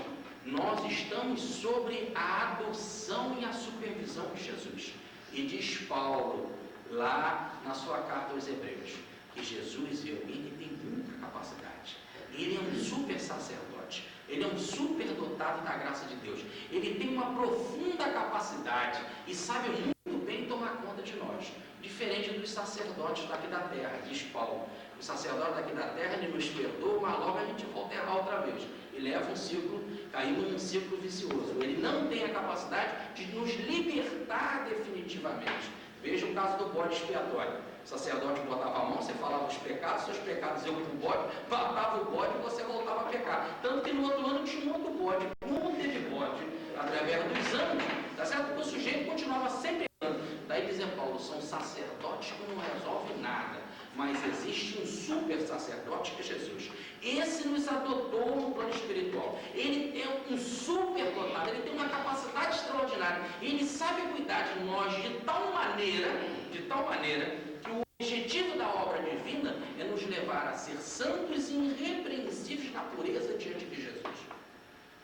nós estamos sobre a adoção e a supervisão de Jesus. E diz Paulo, lá na sua carta aos Hebreus, que Jesus realmente tem muita capacidade. Ele é um super sacerdote. Ele é um super dotado da graça de Deus. Ele tem uma profunda capacidade e sabe muito bem tomar conta de nós. Diferente dos sacerdotes daqui da terra, diz Paulo. O sacerdote daqui da terra, ele nos perdoa, mas logo a gente volta a errar outra vez. E leva um ciclo, caímos num ciclo vicioso. Ele não tem a capacidade de nos libertar definitivamente. Veja o caso do bode expiatório. O sacerdote botava a mão, você falava os pecados, seus pecados iam para o bode, matava o bode e você voltava a pecar. Tanto que no outro ano tinha um outro bode, um monte de bode, através dos anos, tá certo? Porque o sujeito continuava sempre pecando. Daí dizia Paulo, são sacerdotes que não resolvem nada, mas existe um super sacerdote que é Jesus. Esse nos adotou no plano espiritual. Ele é um super dotado, ele tem uma capacidade extraordinária. Ele sabe cuidar de nós de tal maneira que o objetivo da obra divina é nos levar a ser santos e irrepreensíveis na pureza diante de Jesus.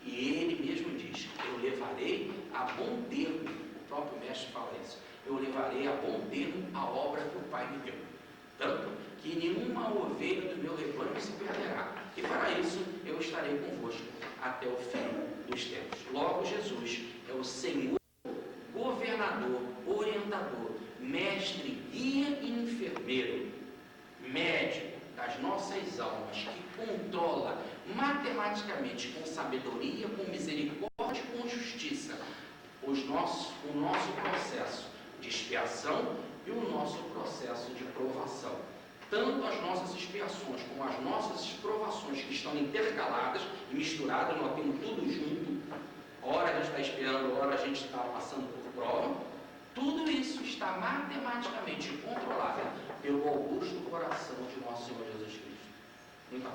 E ele mesmo diz, eu levarei a bom termo, o próprio mestre fala isso, eu levarei a bom termo a obra que o Pai me deu. Tanto que nenhuma ovelha do meu rebanho se perderá. E para isso eu estarei convosco até o fim dos tempos. Logo, Jesus é o Senhor, governador, orientador, mestre, guia e enfermeiro, médico das nossas almas, que controla matematicamente, com sabedoria, com misericórdia e com justiça, o nosso processo de expiação e o nosso processo de provação. Tanto as nossas expiações como as nossas provações, que estão intercaladas e misturadas, nós temos tudo junto, ora a gente está expiando, ora a gente está passando por prova, tudo isso está matematicamente controlado pelo augusto coração de nosso Senhor Jesus Cristo. Então,